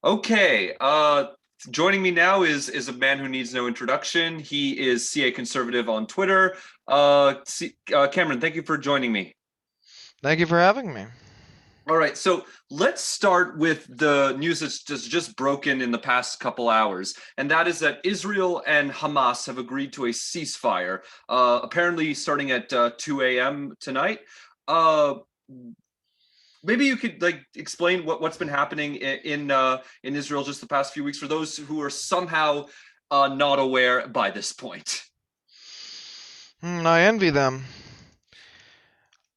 Okay. Joining me now is a man who needs no introduction. He is CA Conservative on Twitter. Cameron, thank you for joining me. Thank you for having me. All right, so let's start with the news that's just broken in the past couple hours, and that is that Israel and Hamas have agreed to a ceasefire, apparently starting at 2 a.m. tonight. Uh, Maybe you could like explain what's been happening in Israel just the past few weeks for those who are somehow not aware by this point. I envy them.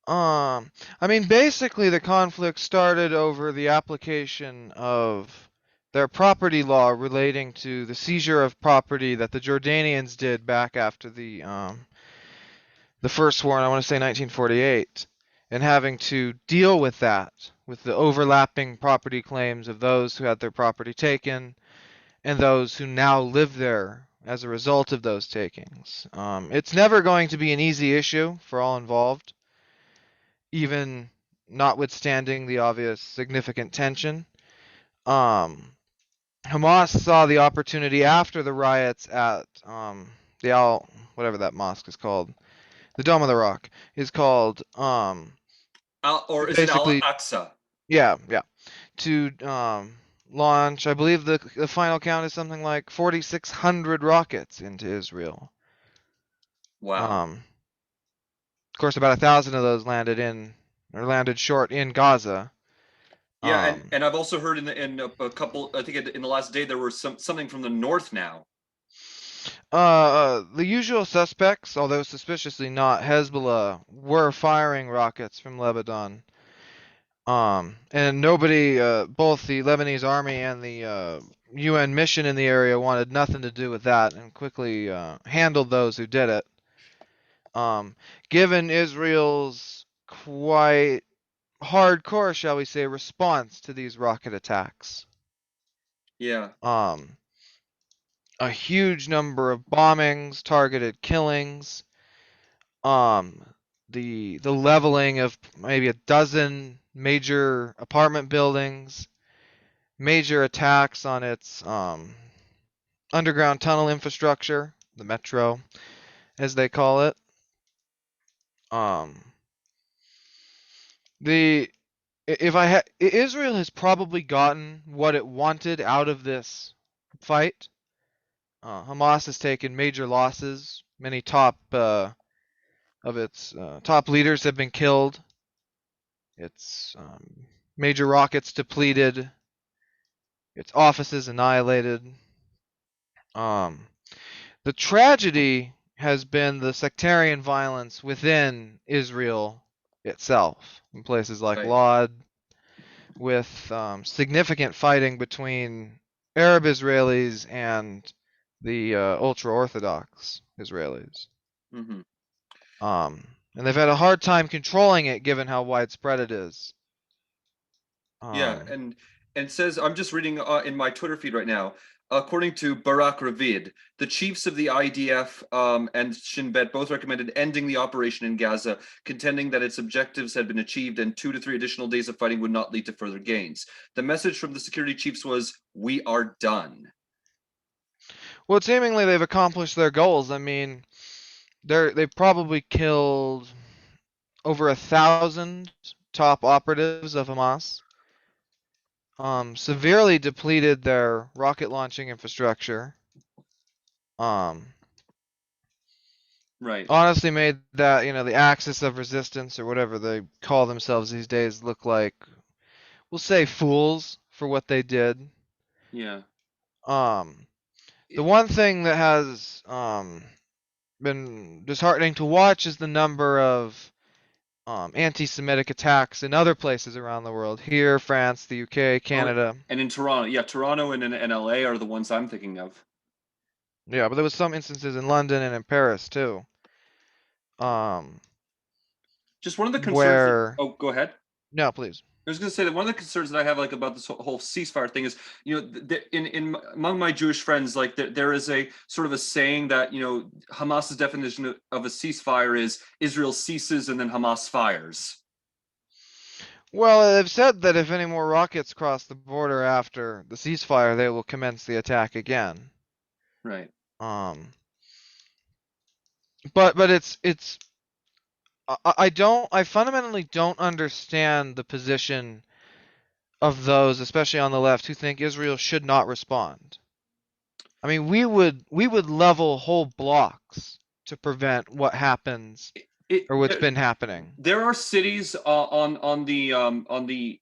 I mean, basically, the conflict started over the application of their property law relating to the seizure of property that the Jordanians did back after the first war in, I want to say, 1948, and having to deal with that, with the overlapping property claims of those who had their property taken and those who now live there as a result of those takings. It's never going to be an easy issue for all involved, even notwithstanding the obvious significant tension. Um, Hamas saw the opportunity after the riots at the Al, whatever that mosque is called, the Dome of the Rock is called, Or is it Al basically, Aqsa? yeah, yeah, to launch. I believe the final count is something like 4,600 rockets into Israel. Wow. Of course, about 1,000 of those landed in or landed short in Gaza. Yeah, and Um, and I've also heard in a couple. I think in the last day there was something from the north now. the usual suspects, although suspiciously not Hezbollah, were firing rockets from Lebanon. And nobody, both the Lebanese army and the UN mission in the area wanted nothing to do with that and quickly handled those who did it. Um, Given Israel's quite hardcore, shall we say, response to these rocket attacks. Yeah, Um, a huge number of bombings, targeted killings, um, the leveling of maybe a dozen major apartment buildings, major attacks on its underground tunnel infrastructure, the metro, as they call it. Um, the if I Israel has probably gotten what it wanted out of this fight. Hamas has taken major losses. Many top of its top leaders have been killed. Its major rockets depleted. Its offices annihilated. Um, the tragedy has been the sectarian violence within Israel itself, in places like right. Lod, with significant fighting between Arab Israelis and the ultra Orthodox Israelis. Hmm. And they've had a hard time controlling it given how widespread it is. Yeah, Um, and it says I'm just reading in my Twitter feed right now. According to Barak Ravid, the chiefs of the IDF and Shin Bet both recommended ending the operation in Gaza, contending that its objectives had been achieved and 2 to 3 additional days of fighting would not lead to further gains. The message from the security chiefs was, "We are done." well, seemingly they've accomplished their goals. I mean, they've probably killed over 1,000 top operatives of Hamas. Severely depleted their rocket launching infrastructure. Um, Right. Honestly made that, the axis of resistance or whatever they call themselves these days look like, we'll say, fools for what they did. Yeah. Um, the one thing that has been disheartening to watch is the number of anti-Semitic attacks in other places around the world. Here, France, the UK, Oh, Canada. and in Toronto, yeah, Toronto and LA are the ones I'm thinking of. Yeah, but there was some instances in London and in Paris too, um, Just one of the concerns that. where Oh, go ahead. no, please. I was going to say that one of the concerns that I have like about this whole ceasefire thing is, in among my Jewish friends, like there is a sort of a saying that Hamas's definition of a ceasefire is Israel ceases and then Hamas fires. Well, they've said that if any more rockets cross the border after the ceasefire, they will commence the attack again. Right. Um, but it's I fundamentally don't understand the position of those, especially on the left, who think Israel should not respond. I mean, we would level whole blocks to prevent what happens or what's There, been happening. there are cities on the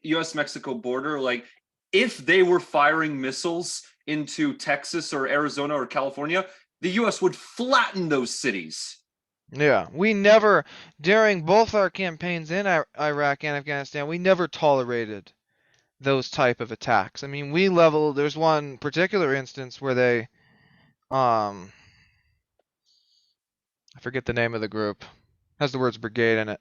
U.S. Mexico border. Like, if they were firing missiles into Texas or Arizona or California, the U.S. would flatten those cities. Yeah, we never, during both our campaigns in Iraq and Afghanistan, we never tolerated those type of attacks. I mean, there's one particular instance where they, um, I forget the name of the group, has the words brigade in it,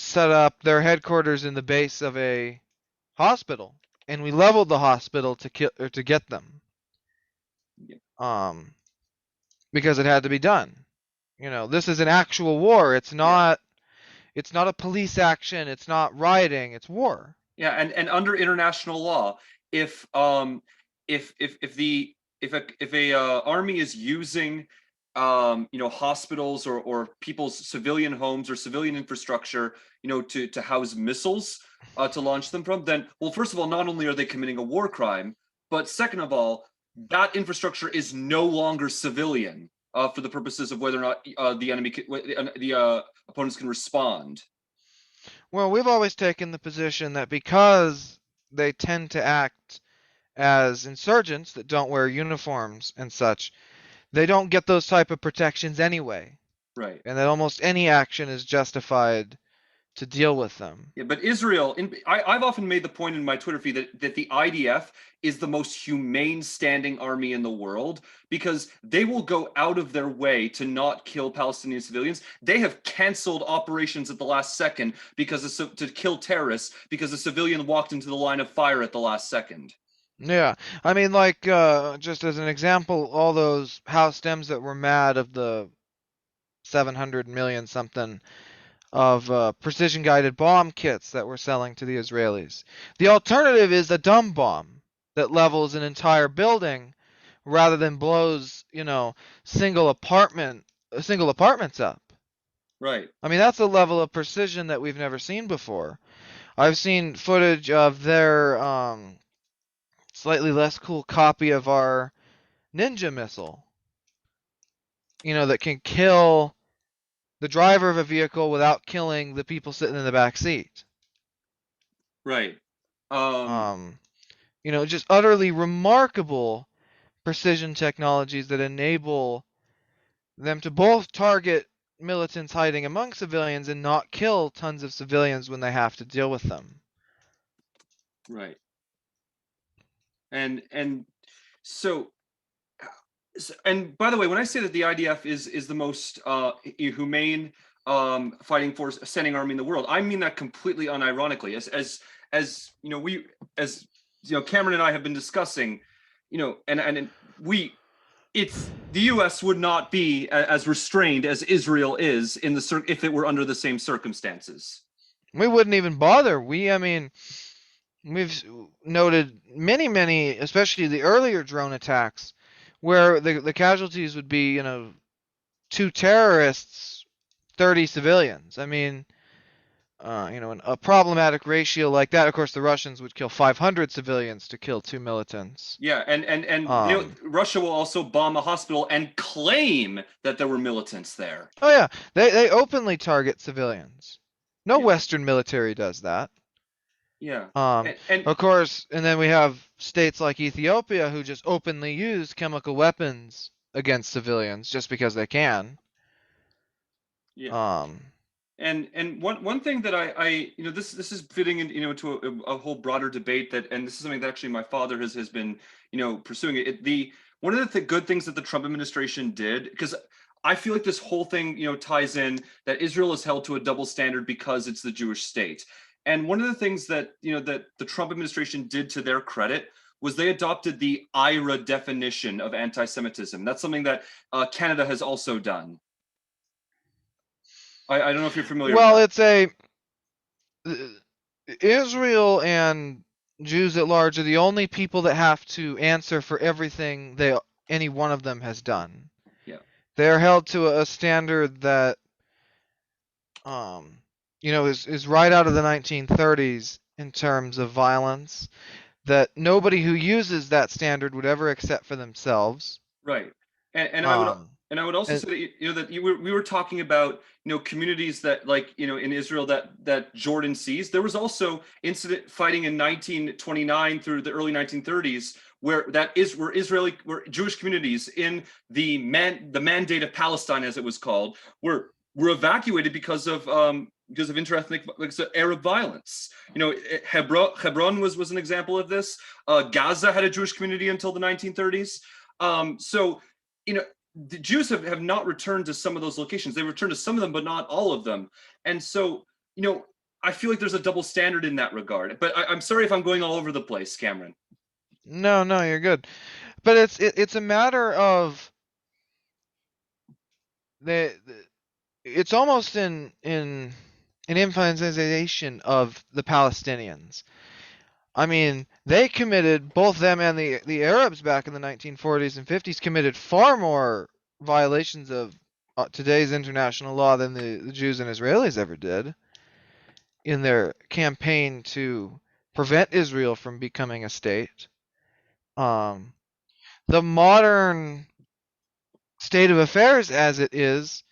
set up their headquarters in the base of a hospital, and we leveled the hospital to kill or to get them, um, because it had to be done. You know, this is an actual war. Yeah. It's not a police action. It's not rioting. It's war. Yeah, and under international law, if if the if a army is using hospitals or people's civilian homes or civilian infrastructure, to house missiles, to launch them from, then, well, first of all, not only are they committing a war crime, but second of all, that infrastructure is no longer civilian, for the purposes of whether or not the opponents can respond. Well, we've always taken the position that because they tend to act as insurgents that don't wear uniforms and such, they don't get those type of protections anyway, Right. and that almost any action is justified to deal with them. Yeah, but Israel, I've often made the point in my Twitter feed that the IDF is the most humane standing army in the world, because they will go out of their way to not kill Palestinian civilians. They have canceled operations at the last second to kill terrorists because a civilian walked into the line of fire at the last second. Yeah, I mean, like, just as an example, all those House Dems that were mad of the 700 million something of precision guided bomb kits that we're selling to the Israelis. The alternative is a dumb bomb that levels an entire building rather than blows, single apartments up. Right. I mean, that's a level of precision that we've never seen before. I've seen footage of their slightly less cool copy of our Ninja missile, that can kill the driver of a vehicle without killing the people sitting in the back seat. Right. Um, Um, just utterly remarkable precision technologies that enable them to both target militants hiding among civilians and not kill tons of civilians when they have to deal with them. right. And so and by the way, when I say that the IDF is the most humane fighting force, standing army in the world, I mean that completely unironically. As Cameron and I have been discussing, and we it's the U.S. would not be as restrained as Israel is if it were under the same circumstances. We wouldn't even bother. I mean, we've noted many, especially the earlier drone attacks, where the casualties would be, 2 terrorists, 30 civilians. I mean, a problematic ratio like that. Of course, the Russians would kill 500 civilians to kill 2 militants. Yeah, and Russia will also bomb a hospital and claim that there were militants there. Oh yeah, they openly target civilians. No Yeah. Western military does that. Yeah. And Of course, and then we have states like Ethiopia who just openly use chemical weapons against civilians just because they can. yeah. Um, And one thing that I this is fitting in, to a whole broader debate, and this is something that actually my father has been, pursuing it. The one of the good things that the Trump administration did, because I feel like this whole thing, ties in that Israel is held to a double standard because it's the Jewish state. And one of the things that, that the Trump administration did, to their credit, was they adopted the IRA definition of anti-Semitism. That's something that Canada has also done. I don't know if you're familiar with well, that. Israel and Jews at large are the only people that have to answer for everything any one of them has done. Yeah. They're held to a standard that um, is right out of the 1930s in terms of violence, that nobody who uses that standard would ever accept for themselves. Right. And Um, I would also and say that that we were talking about communities that, like, in Israel, that Jordan sees. There was also incident fighting in 1929 through the early 1930s where Jewish communities in the Mandate of Palestine, as it was called, were evacuated because of interethnic, like, so Arab violence. Hebron was an example of this. Gaza had a Jewish community until the 1930s. So, you know, the Jews have not returned to some of those locations. They returned to some of them, but not all of them. And so, I feel like there's a double standard in that regard. But I'm sorry if I'm going all over the place, Cameron. no, no, you're good. But it's a matter of it's almost an emphasization of the Palestinians. I mean, they committed, both them and the Arabs back in the 1940s and 50s committed far more violations of today's international law than the Jews and Israelis ever did in their campaign to prevent Israel from becoming a state. Um, the modern state of affairs as it is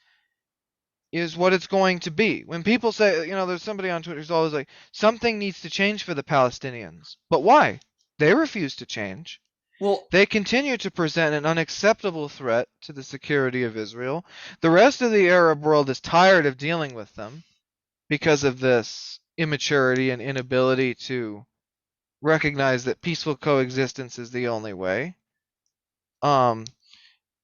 what it's going to be. When people say, there's somebody on Twitter who's always like, something needs to change for the Palestinians. But why? They refuse to change. Well, They continue to present an unacceptable threat to the security of Israel. The rest of the Arab world is tired of dealing with them because of this immaturity and inability to recognize that peaceful coexistence is the only way. Um,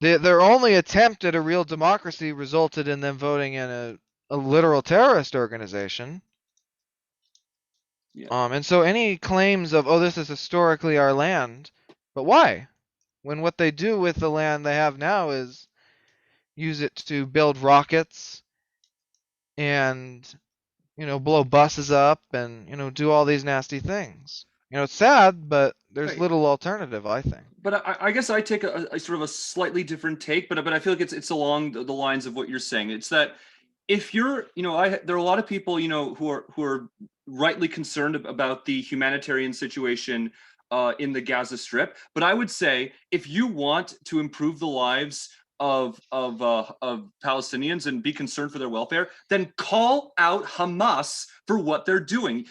their only attempt at a real democracy resulted in them voting in a literal terrorist organization. yeah. And so any claims of, oh, this is historically our land, but why? When what they do with the land they have now is use it to build rockets and, blow buses up and, do all these nasty things. It's sad, but there's Right. little alternative, I think. But I guess I take a sort of a slightly different take, but I feel like it's along the lines of what you're saying. It's that if you're, there are a lot of people, who are rightly concerned about the humanitarian situation in the Gaza Strip. But I would say, if you want to improve the lives of Palestinians and be concerned for their welfare, then call out Hamas for what they're doing.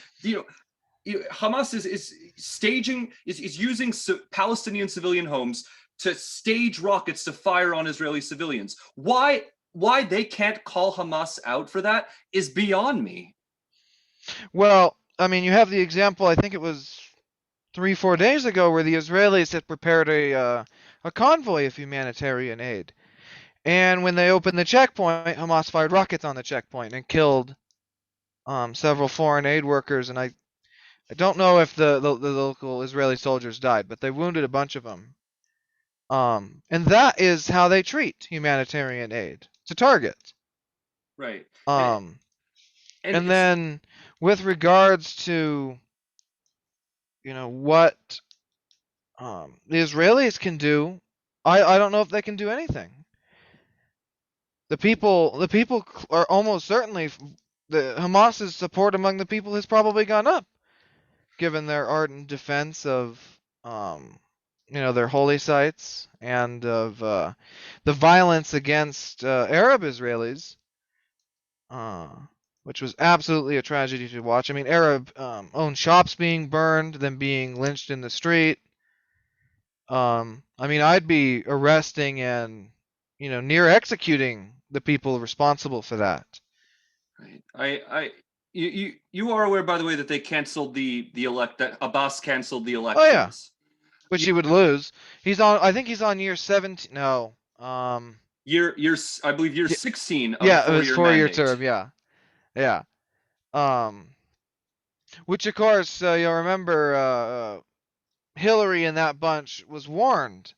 Hamas is using Palestinian civilian homes to stage rockets to fire on Israeli civilians. Why they can't call Hamas out for that is beyond me. Well, I mean, you have the example, I think it was 3, 4 days ago, where the Israelis had prepared a convoy of humanitarian aid. And when they opened the checkpoint, Hamas fired rockets on the checkpoint and killed several foreign aid workers. And I don't know if the local Israeli soldiers died, but they wounded a bunch of them. And that is how they treat humanitarian aid. It's a target. Right. And, Um, and and it's then with regards to, what the Israelis can do, I don't know if they can do anything. The people are almost certainly, the Hamas's support among the people has probably gone up, given their ardent defense of their holy sites and of the violence against Arab Israelis, uh, which was absolutely a tragedy to watch. I mean, Arab owned shops being burned, them being lynched in the street. I mean, I'd be arresting and near executing the people responsible for that. right. You are aware, by the way, that they canceled the elect that Abbas canceled the Oh yeah, elections. which You, he would lose. I think he's on year 17. No. I believe year Y- 16 of a yeah, it was 4-year 4 year mandate. term. Yeah. Yeah. Um, which of course you'll remember Hillary and that bunch was warned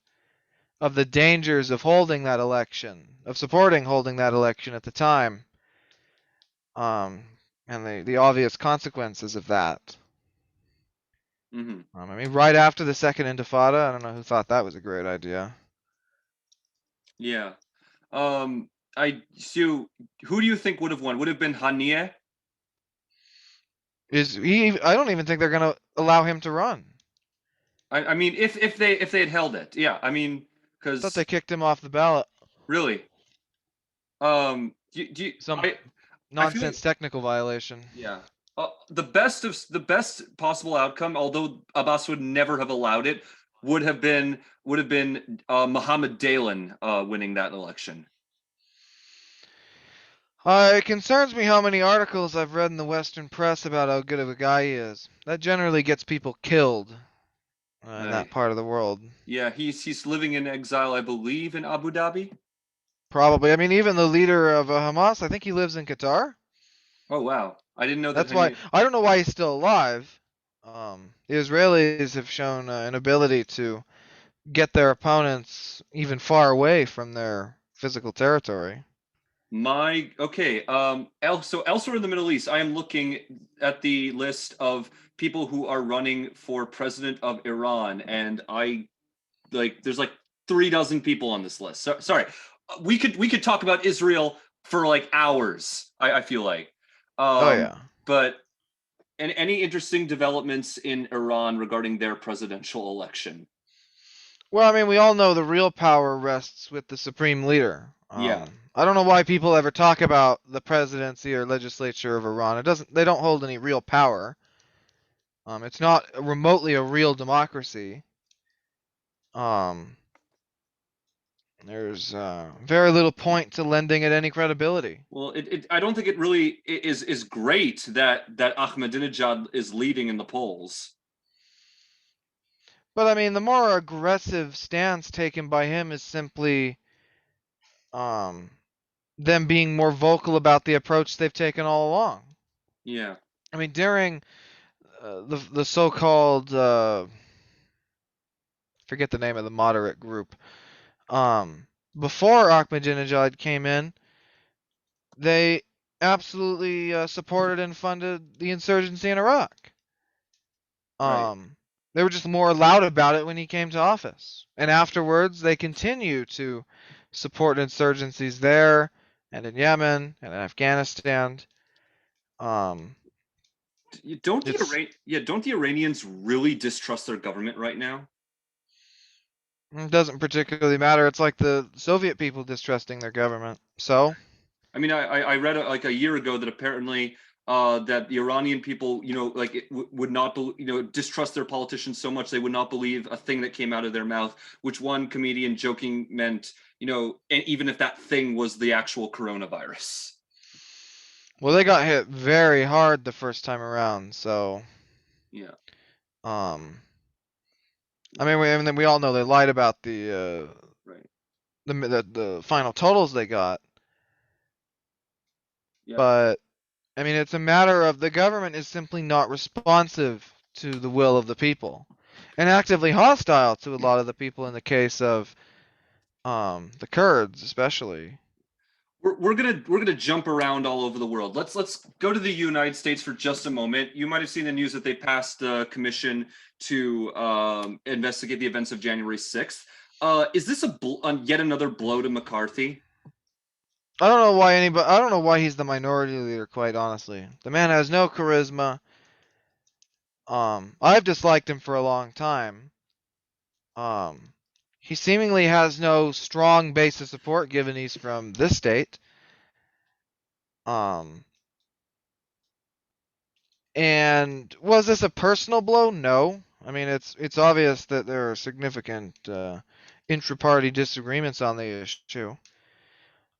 of the dangers of holding that election, of supporting holding that election at the time. Um, and the obvious consequences of that. Hmm. I mean, right after the Second Intifada, I don't know who thought that was a great idea. Yeah. Um, so who do you think would have won? Would have been Haniyeh? I don't even think they're gonna allow him to run. I mean, if they had held it, yeah. I mean, Thought they because kicked him off the ballot. really, Some I feel like nonsense technical violation. yeah. The best possible outcome, although Abbas would never have allowed it, would have been Mohammed Dahlan winning that election. It concerns me how many articles I've read in the Western press about how good of a guy he is. That generally gets people killed in I that part of the world. Yeah, he's living in exile, I believe, in Abu Dhabi. Probably. I mean, even the leader of Hamas, I think he lives in Qatar. Oh wow, I didn't know that That's why Haniyeh. I don't know why he's still alive. The Israelis have shown an ability to get their opponents even far away from their physical territory. My okay. So elsewhere in the Middle East, I am looking at the list of people who are running for president of Iran, and I like there's like 3 dozen people on this list. Sorry, we could talk about Israel for like hours. I feel like, Oh um, yeah. but and any interesting developments in Iran regarding their presidential election? Well, I mean, we all know the real power rests with the supreme leader. Yeah, I don't know why people ever talk about the presidency or legislature of Iran. They don't hold any real power. It's not remotely a real democracy. Um, there's very little point to lending it any credibility. well, I don't think it really is great that Ahmadinejad is leading in the polls. But I mean, the more aggressive stance taken by him is simply um, them being more vocal about the approach they've taken all along. Yeah, I mean, during the so-called forget the name of the moderate group. Before Ahmadinejad came in, they absolutely supported and funded the insurgency in Iraq. right. Um, they were just more loud about it when he came to office, and afterwards they continue to support insurgencies there and in Yemen and in Afghanistan. Um, it's Don't the Iranians really distrust their government right now? it doesn't particularly matter. It's like the Soviet people distrusting their government. So, I mean, I read like a year ago that apparently that the Iranian people, like would not, distrust their politicians so much they would not believe a thing that came out of their mouth, which one comedian joking meant, and even if that thing was the actual coronavirus. well, they got hit very hard the first time around. So, Yeah, um, I mean, we all know they lied about right. the final totals they got, Yeah. but I mean, it's a matter of the government is simply not responsive to the will of the people, and actively hostile to a lot of the people in the case of the Kurds, especially. We're gonna jump around all over the world. Let's go to the United States for just a moment. You might have seen the news that they passed a commission to investigate the events of January 6th. Is this yet another blow to McCarthy? I don't know why he's the minority leader, quite honestly. The man has no charisma. I've disliked him for a long time. Um, he seemingly has no strong base of support given he's from this state. Um, and was this a personal blow? No. I mean, it's obvious that there are significant intra-party disagreements on the issue.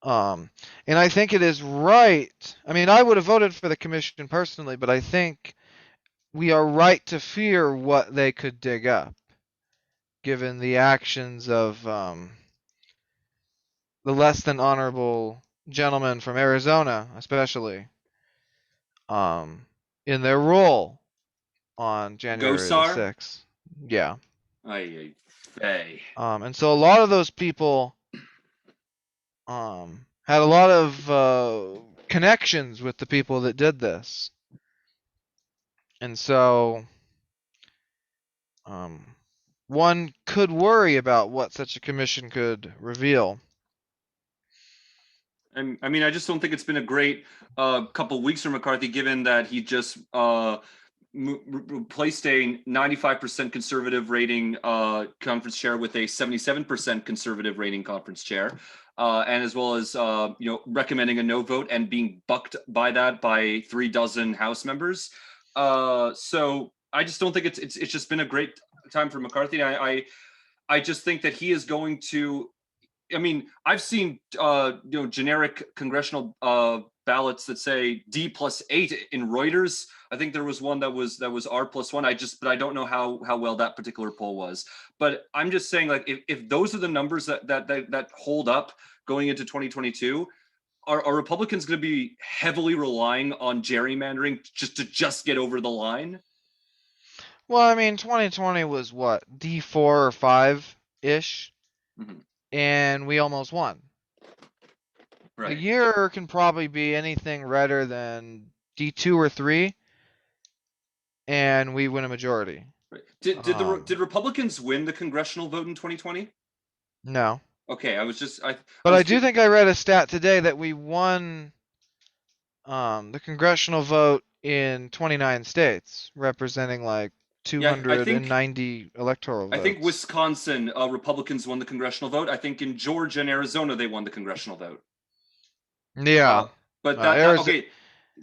Um, and I think it is right. I mean, I would have voted for the commission personally, but I think we are right to fear what they could dig up, given the actions of the less than honorable gentleman from Arizona, especially, um, in their role on January the Gosar? 6th. Yeah. Ay, ay, And so a lot of those people had a lot of connections with the people that did this. And so, um, one could worry about what such a commission could reveal. And I mean, I just don't think it's been a great couple weeks for McCarthy, given that he just replaced a 95% conservative rating conference chair with a 77% conservative rating conference chair, and as well as recommending a no vote and being bucked by that by 36 House members. So I just don't think it's just been a great time for McCarthy. I just think that he is going to. I mean, I've seen generic congressional ballots that say D+8 in Reuters. I think there was one that was R+1. But I don't know how well that particular poll was. But I'm just saying, like, if those are the numbers that hold up going into 2022, are Republicans going to be heavily relying on gerrymandering just get over the line? Well, I mean, 2020 was what, D4 or 5-ish, Mhm. and we almost won. A Right. year can probably be anything redder than D2 or 3, and we win a majority. Right. Did Republicans win the congressional vote in 2020? No. Okay, I But was I do think I read a stat today that we won the congressional vote in 29 states, representing like yeah, 290 electoral I think votes. Wisconsin Republicans won the congressional vote. I think in Georgia and Arizona they won the congressional vote. Yeah. But Arizona. okay,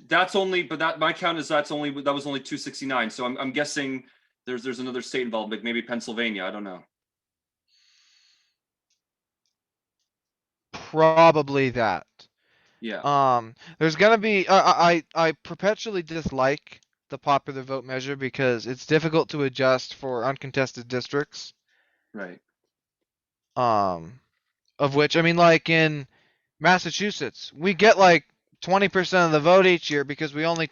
that's only but that my count is that was only 269. So I'm guessing there's another state involved, like maybe Pennsylvania. I don't know. Probably that. Yeah. There's gonna be I perpetually dislike the popular vote measure because it's difficult to adjust for uncontested districts. Right. Um, of which, I mean, like in Massachusetts, we get like 20% of the vote each year because we only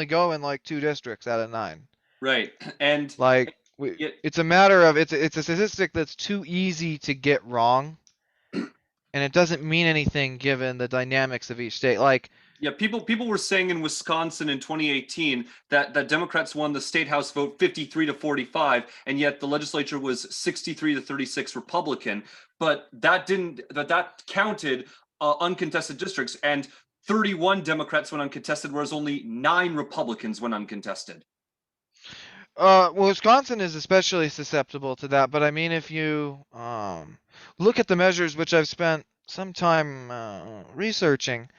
go in like 2 districts out of 9. Right. And Like yeah, it's a matter of it's a statistic that's too easy to get wrong, and it doesn't mean anything given the dynamics of each state. Like yeah, people were saying in Wisconsin in 2018 that Democrats won the state house vote 53 to 45, and yet the legislature was 63 to 36 Republican. But that counted uncontested districts, and 31 Democrats went uncontested, whereas only 9 Republicans went uncontested. well, Wisconsin is especially susceptible to that, but I mean, if you look at the measures which I've spent some time researching,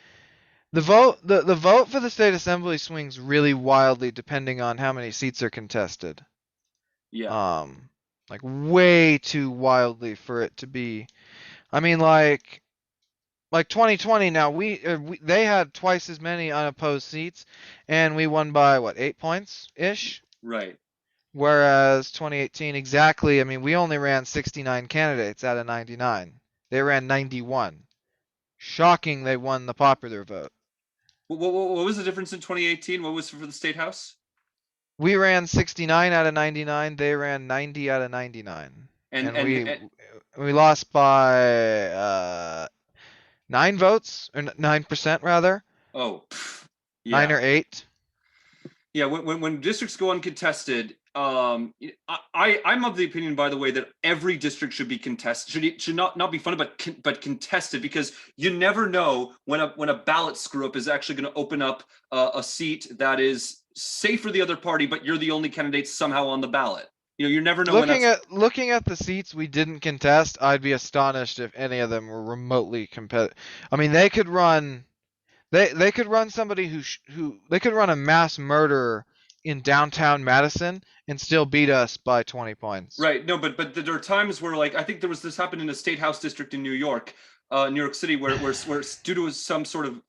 the vote for the state assembly swings really wildly depending on how many seats are contested. Yeah. Like way too wildly for it to be. I mean, like 2020. Now they had twice as many unopposed seats, and we won by what, 8 points ish. Right. Whereas 2018, exactly, I mean, we only ran 69 candidates out of 99. They ran 91. Shocking they won the popular vote. What was the difference in 2018? What was for the state house? We ran 69 out of 99. They ran 90 out of 99. And And and, we and we lost by 9 votes, or 9% rather. oh, 9 yeah. or 8. Yeah, when districts go uncontested, I'm of the opinion, by the way, that every district should be contested. Should not be funded, but contested, because you never know when a ballot screw up is actually going to open up a seat that is safe for the other party, but you're the only candidate somehow on the ballot. You never know when that's Looking at the seats we didn't contest, I'd be astonished if any of them were remotely competitive. I mean, they could run somebody who they could run a mass murderer in downtown Madison and still beat us by 20 points. right. No, but there are times where, like, I think this happened in a state house district in New York City, where due to some sort of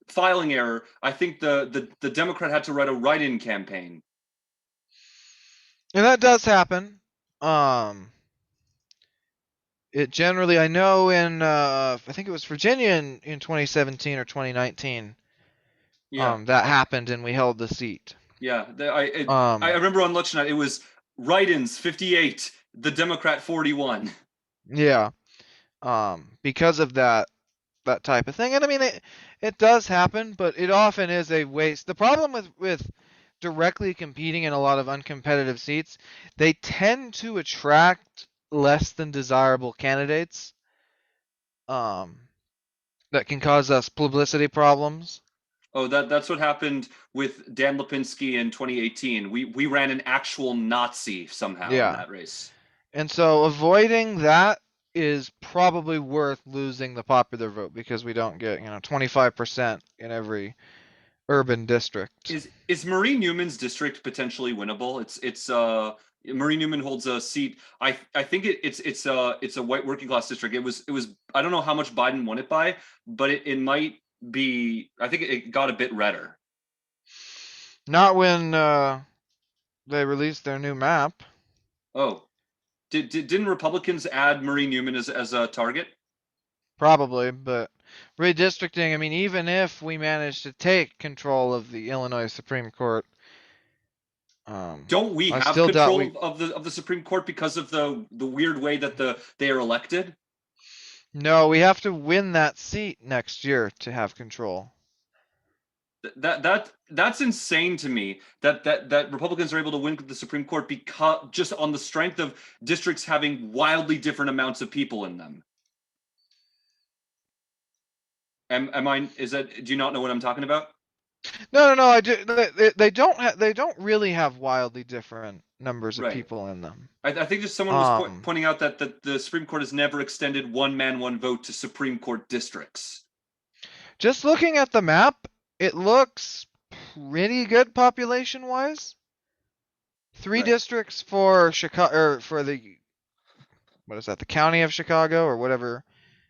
filing error, I think the Democrat had to write a write-in campaign. And that does happen. It generally, I know in I think it was Virginia in 2017 or 2019, Yeah, that happened and we held the seat. yeah. I Um, remember on election night it was write-ins 58, the Democrat 41. yeah. Because of that, that type of thing. And I mean, it does happen, but it often is a waste. The problem with directly competing in a lot of uncompetitive seats, they tend to attract less than desirable candidates. That can cause us publicity problems. Oh, that's what happened with Dan Lipinski in 2018. We ran an actual Nazi somehow in Yeah. that race. And so avoiding that is probably worth losing the popular vote because we don't get, 25% in every urban district. Is Marie Newman's district potentially winnable? It's Marie Newman holds a seat. I think it's a white working class district. It was I don't know how much Biden won it by, but it might be. I think it got a bit redder. Not when they released their new map. Oh, didn't Republicans add Marie Newman as a target? Probably, but redistricting, I mean, even if we manage to take control of the Illinois Supreme Court, Don't we I have still doubt we. control of the Supreme Court because of the weird way that they are elected? No, we have to win that seat next year to have control. That's insane to me that Republicans are able to win the Supreme Court because just on the strength of districts having wildly different amounts of people in them. Am I? Is that? Do you not know what I'm talking about? No. I do. They don't. They don't really have wildly different numbers of Right. people in them. I think just someone was pointing out that the Supreme Court has never extended one man, one vote to Supreme Court districts. Just looking at the map, it looks pretty good population-wise. Three Right. districts for Chicago, or for the, what is that? The county of Chicago or whatever.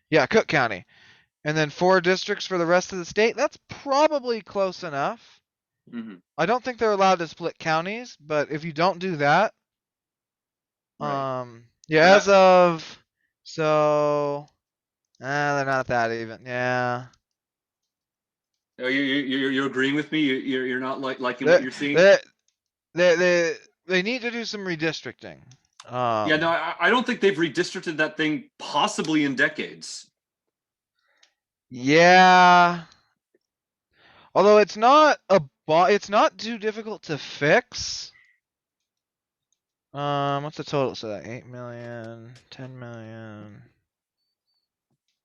Yeah, Cook County. And then 4 districts for the rest of the state. That's probably close enough. Mm-hmm. I don't think they're allowed to split counties, but if you don't do that, Right. yeah, as of, so, they're not that even. Yeah. You're agreeing with me? You're not liking They what you're seeing? they need to do some redistricting. Yeah, no, I don't think they've redistricted that thing possibly in decades. Yeah. Although it's not it's not too difficult to fix. What's the total? So that 8 million, 10 million,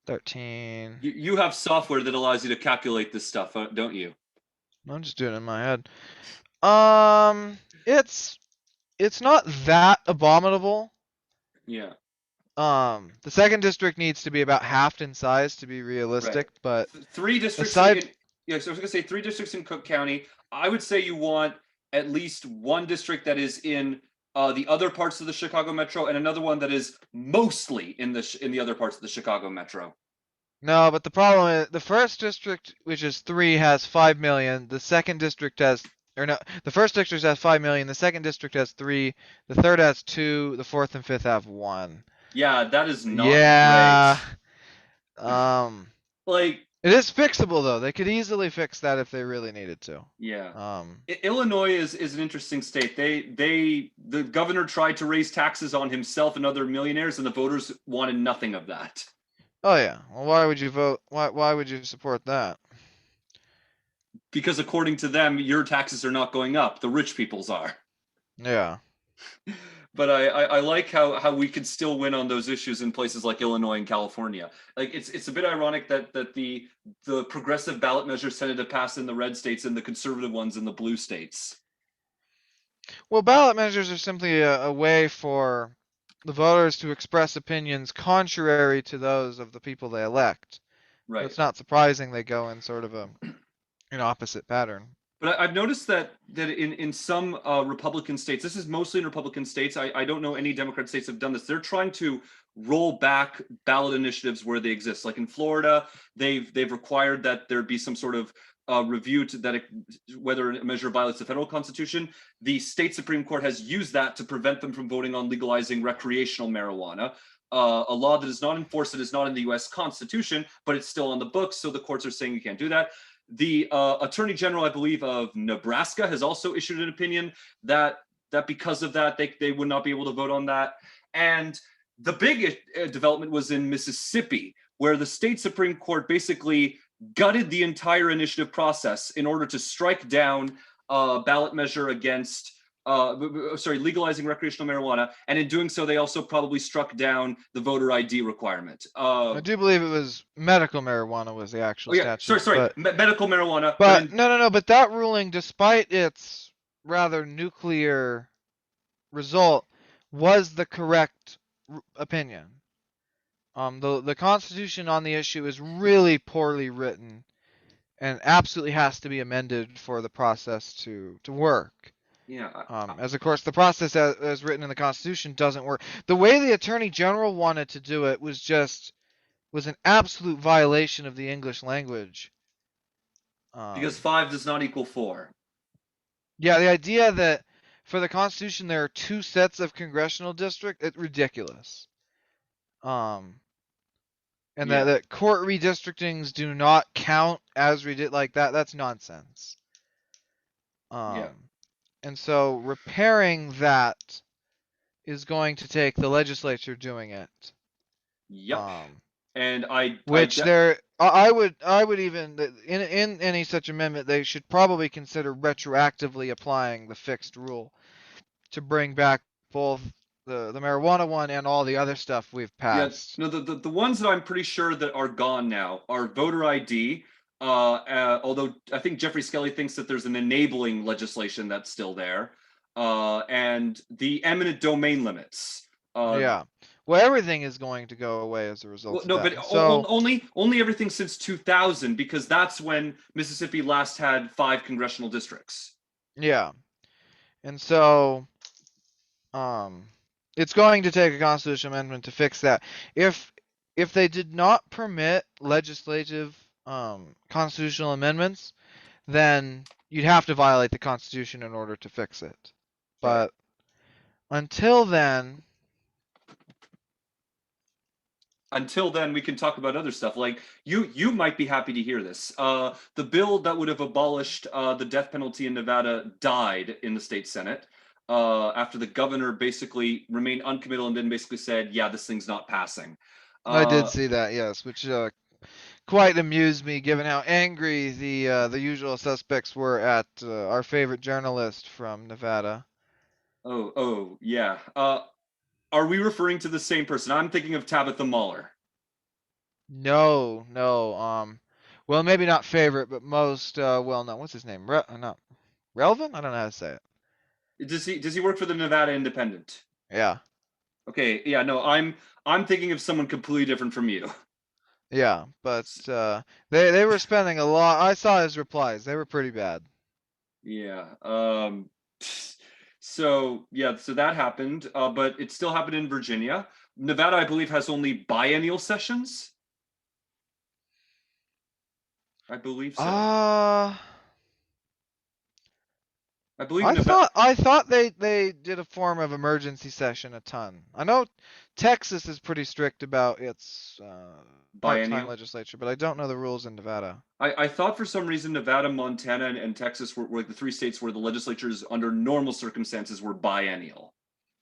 13. You have software that allows you to calculate this stuff, don't you? I'm just doing it in my head. It's not that abominable. Yeah. The second district needs to be about halved in size to be realistic, but 3 districts. Yeah, so I was gonna say 3 districts in Cook County. I would say you want at least one district that is in the other parts of the Chicago Metro, and another one that is mostly in the other parts of the Chicago Metro. No, but the problem is the first district, which is 3, has 5 million. The second district has, or no, the first district has 5 million. The second district has 3. The third has 2. The fourth and fifth have 1. Yeah, that is not great. Like, it is fixable though. They could easily fix that if they really needed to. Yeah. Illinois is an interesting state. The governor tried to raise taxes on himself and other millionaires, and the voters wanted nothing of that. Oh yeah. Well, why would you vote? Why would you support that? Because according to them, your taxes are not going up. The rich people's are. Yeah. But I like how we can still win on those issues in places like Illinois and California. Like it's a bit ironic that the progressive ballot measures tended to pass in the red states and the conservative ones in the blue states. Well, ballot measures are simply a way for the voters to express opinions contrary to those of the people they elect. Right. So it's not surprising they go in sort of an opposite pattern. But I've noticed that in some Republican states, this is mostly in Republican states. I don't know any Democrat states have done this. They're trying to roll back ballot initiatives where they exist. Like in Florida, they've required that there be some sort of review to whether a measure violates the federal constitution. The state Supreme Court has used that to prevent them from voting on legalizing recreational marijuana. A law that is not enforced, that is not in the U.S. Constitution, but it's still on the books. So the courts are saying you can't do that. The Attorney General, I believe, of Nebraska has also issued an opinion that because of that, they would not be able to vote on that. And the big development was in Mississippi, where the state Supreme Court basically gutted the entire initiative process in order to strike down a ballot measure against legalizing recreational marijuana, and in doing so, they also probably struck down the voter ID requirement. I do believe it was medical marijuana was the Oh actual yeah, statute, sorry, medical marijuana, but no, but that ruling, despite its rather nuclear result, was the correct opinion. The Constitution on the issue is really poorly written and absolutely has to be amended for the process to work. yeah, As of course the process as written in the Constitution doesn't work. The way the Attorney General wanted to do it was an absolute violation of the English language. because 5 does not equal 4. Yeah, the idea that for the Constitution there are 2 sets of congressional district, it's ridiculous. And Yeah. that court redistrictings do not count as like that. That's nonsense. Yeah. And so repairing that is going to take the legislature doing it. Yep. And I would even in any such amendment they should probably consider retroactively applying the fixed rule to bring back both the marijuana one and all the other stuff we've passed. Yeah, no, the ones that I'm pretty sure that are gone now are voter ID. Although I think Jeffrey Skelly thinks that there's an enabling legislation that's still there, and the eminent domain limits. Yeah. Well, everything is going to go away as a result. No, of that. but so, only everything since 2000, because that's when Mississippi last had 5 congressional districts. Yeah, and so, it's going to take a constitutional amendment to fix that. If they did not permit legislative constitutional amendments, then you'd have to violate the Constitution in order to fix it. But until then, we can talk about other stuff. Like you might be happy to hear this. The bill that would have abolished the death penalty in Nevada died in the state Senate after the governor basically remained uncommittal and then basically said, "Yeah, this thing's not passing." I did see that, yes, which quite amused me, given how angry the usual suspects were at our favorite journalist from Nevada. Oh, yeah. Are we referring to the same person? I'm thinking of Tabitha Mueller. No. Well, maybe not favorite, but most well known. What's his name? Not relevant? I don't know how to say it. Does he work for the Nevada Independent? Yeah. Okay. Yeah. No. I'm thinking of someone completely different from you. Yeah, but they were spending a lot. I saw his replies. They were pretty bad. Yeah. So that happened, but it still happened in Virginia. Nevada, I believe, has only biennial sessions. I believe so. I believe I thought they did a form of emergency session a ton. I know Texas is pretty strict about its part-time legislature, but I don't know the rules in Nevada. I thought for some reason Nevada, Montana, and Texas were like the 3 states where the legislatures under normal circumstances were biennial.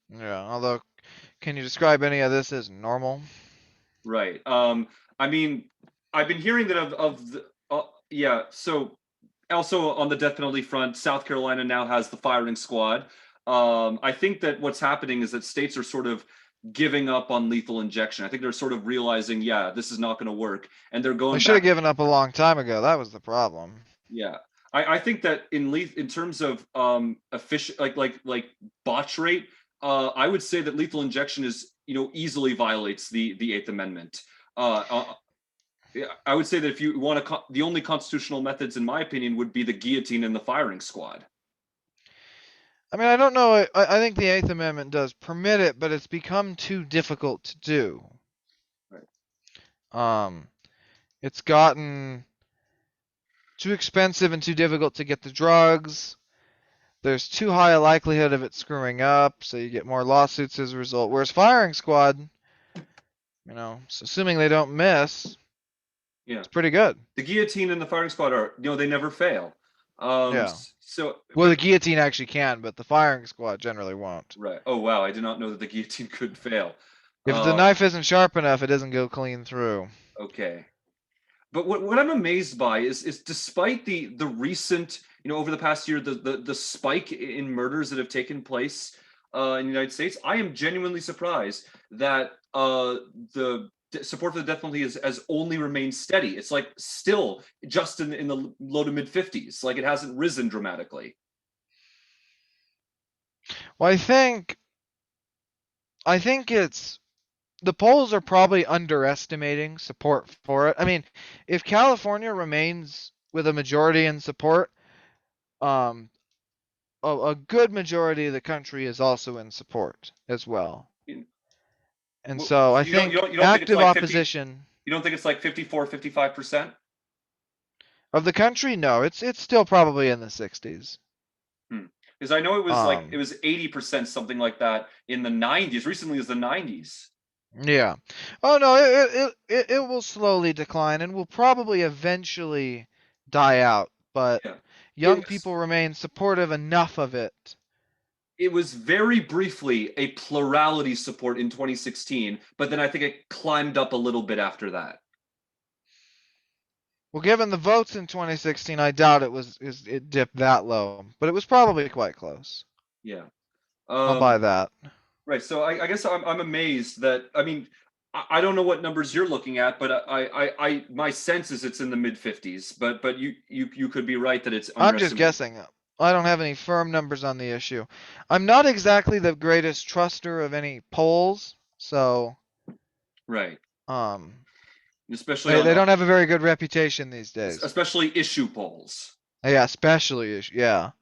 Yeah, although can you describe any of this as normal? Right. I mean, I've been hearing that so also on the death penalty front, South Carolina now has the firing squad. I think that what's happening is that states are sort of giving up on lethal injection. I think they're sort of realizing, yeah, this is not going to work, and they're going. They should have given up a long time ago. That was the problem. Yeah, I think that in terms of efficient, like botch rate, I would say that lethal injection is easily violates the 8th Amendment. I would say that if you want to, the only constitutional methods, in my opinion, would be the guillotine and the firing squad. I mean, I don't know. I think the 8th Amendment does permit it, but it's become too difficult to do. Right. It's gotten too expensive and too difficult to get the drugs. There's too high a likelihood of it screwing up, so you get more lawsuits as a result. Whereas firing squad, assuming they don't miss, yeah, it's pretty good. The guillotine and the firing squad are, they never fail. Yeah. So well, the guillotine actually can, but the firing squad generally won't. Right. Oh wow, I did not know that the guillotine could fail. If the knife isn't sharp enough, it doesn't go clean through. Okay. But what I'm amazed by is despite the recent, over the past year, the spike in murders that have taken place in the United States, I am genuinely surprised that the support for the death penalty has only remained steady. It's like still just in the low to mid 50s, like it hasn't risen dramatically. Well, I think it's the polls are probably underestimating support for it. I mean, if California remains with a majority in support, um, a good majority of the country is also in support as well. And so I So think you don't think it's active like 50, opposition you don't think it's like 54, 55%? of the country, no, it's still probably in the 60s. Because I know it Um, was 80%, something like that in the 90s, recently as the 90s. yeah. Oh no, it will slowly decline and will probably eventually die out, but Yeah. It young was people remain supportive enough of it. it was very briefly a plurality support in 2016, but then I think it climbed up a little bit after that. Well, given the votes in 2016, I doubt it dipped that low, but it was probably quite close. Yeah. I'll buy that. Right. So I guess I'm amazed that I mean I don't know what numbers you're looking at, but my sense is it's in the mid 50s. But you could be right that it's I'm just underestimated. guessing. I don't have any firm numbers on the issue. I'm not exactly the greatest truster of any polls, so Right. um, Especially they on don't have a very good reputation these days. especially issue polls. Yeah, especially yeah.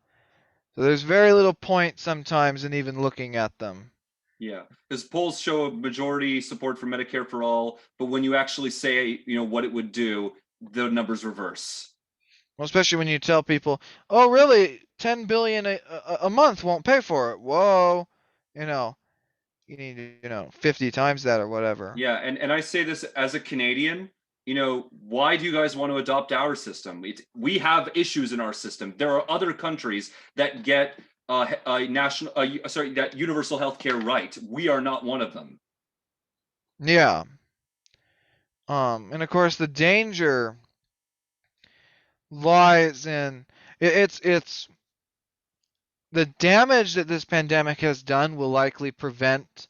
So there's very little point sometimes in even looking at them. Yeah, because polls show a majority support for Medicare for all, but when you actually say, what it would do, the numbers reverse. Well, especially when you tell people, "Oh, really? 10 billion a month won't pay for it." Whoa, you know, you need 50 times that or whatever. Yeah, and I say this as a Canadian, why do you guys want to adopt our system? We have issues in our system. There are other countries that get a national, sorry, that universal health care right. We are not one of them. Yeah. And of course the danger lies in it's the damage that this pandemic has done will likely prevent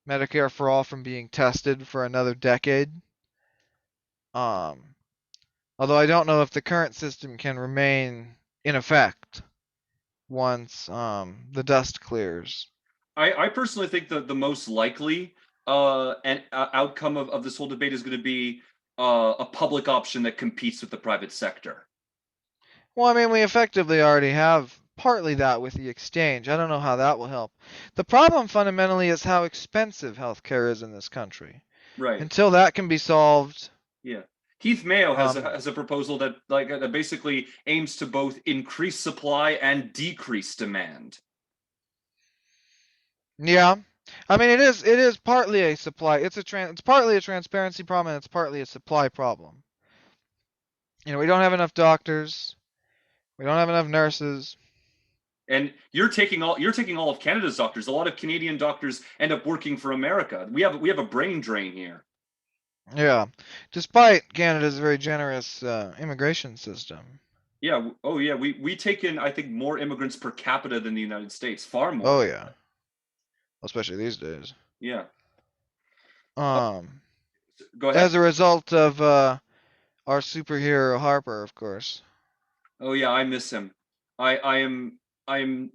Medicare for all from being tested for another decade. Um, Although I don't know if the current system can remain in effect once the dust clears. I personally think that the most likely outcome of this whole debate is going to be a public option that competes with the private sector. Well, I mean, we effectively already have partly that with the exchange. I don't know how that will help. The problem fundamentally is how expensive healthcare is in this country. Right. Until that can be solved, Yeah. Keith Mayo um, has a proposal that that basically aims to both increase supply and decrease demand. yeah. I mean, it is partly a supply. It's partly a transparency problem and it's partly a supply problem. We don't have enough doctors. We don't have enough nurses. And you're taking all of Canada's doctors. A lot of Canadian doctors end up working for America. We have a brain drain here. Yeah, despite Canada's very generous immigration system. Yeah. Oh yeah. We take in I think more immigrants per capita than the United States. Far Oh more. yeah, especially these days. Yeah. Uh, Um, Go ahead. as a result of our superhero Harper, of course. Oh yeah, I miss him. I am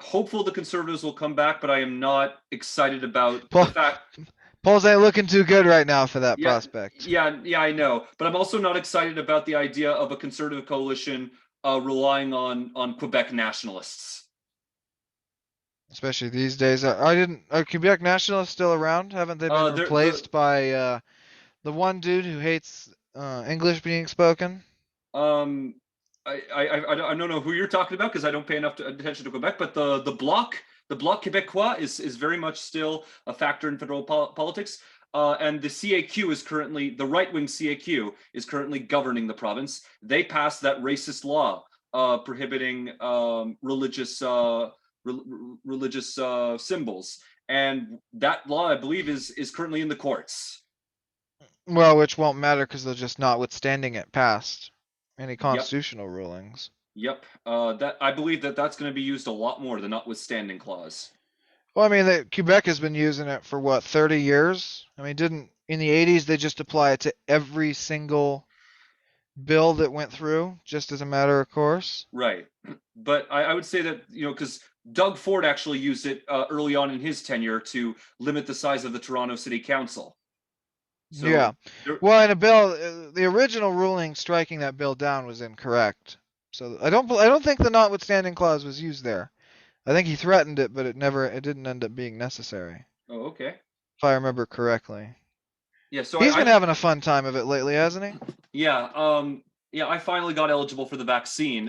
hopeful the conservatives will come back, but I am not excited about the Paul, fact. Polls ain't looking too good right now for that Yeah, prospect. yeah, I know, but I'm also not excited about the idea of a conservative coalition relying on Quebec nationalists. Especially these days. I didn't. Are Quebec nationalists still around? Haven't they been The replaced by the one dude who hates English being spoken? um, I don't know who you're talking about because I don't pay enough attention to Quebec, but the Bloc Québécois is very much still a factor in federal politics. And the CAQ is currently the right-wing CAQ is currently governing the province. They passed that racist law prohibiting religious symbols, and that law, I believe, is currently in the courts. Well, which won't matter because they're just notwithstanding it past any Yep. constitutional rulings. Yep. That I believe that that's going to be used a lot more, the notwithstanding clause. Well, I mean, Quebec has been using it for what, 30 years? I mean, didn't in the 80s they just apply it to every single bill that went through, just as a matter of course? Right. But I would say that, because Doug Ford actually used it early on in his tenure to limit the size of the Toronto City Council. Yeah. So there, Well, in a bill, the original ruling striking that bill down was incorrect. So I don't think the notwithstanding clause was used there. I think he threatened it, but it didn't end up being necessary, oh, okay. if I remember correctly. Yeah, so He's I been don't, having a fun time of it lately, hasn't he? yeah, yeah, I finally got eligible for the vaccine.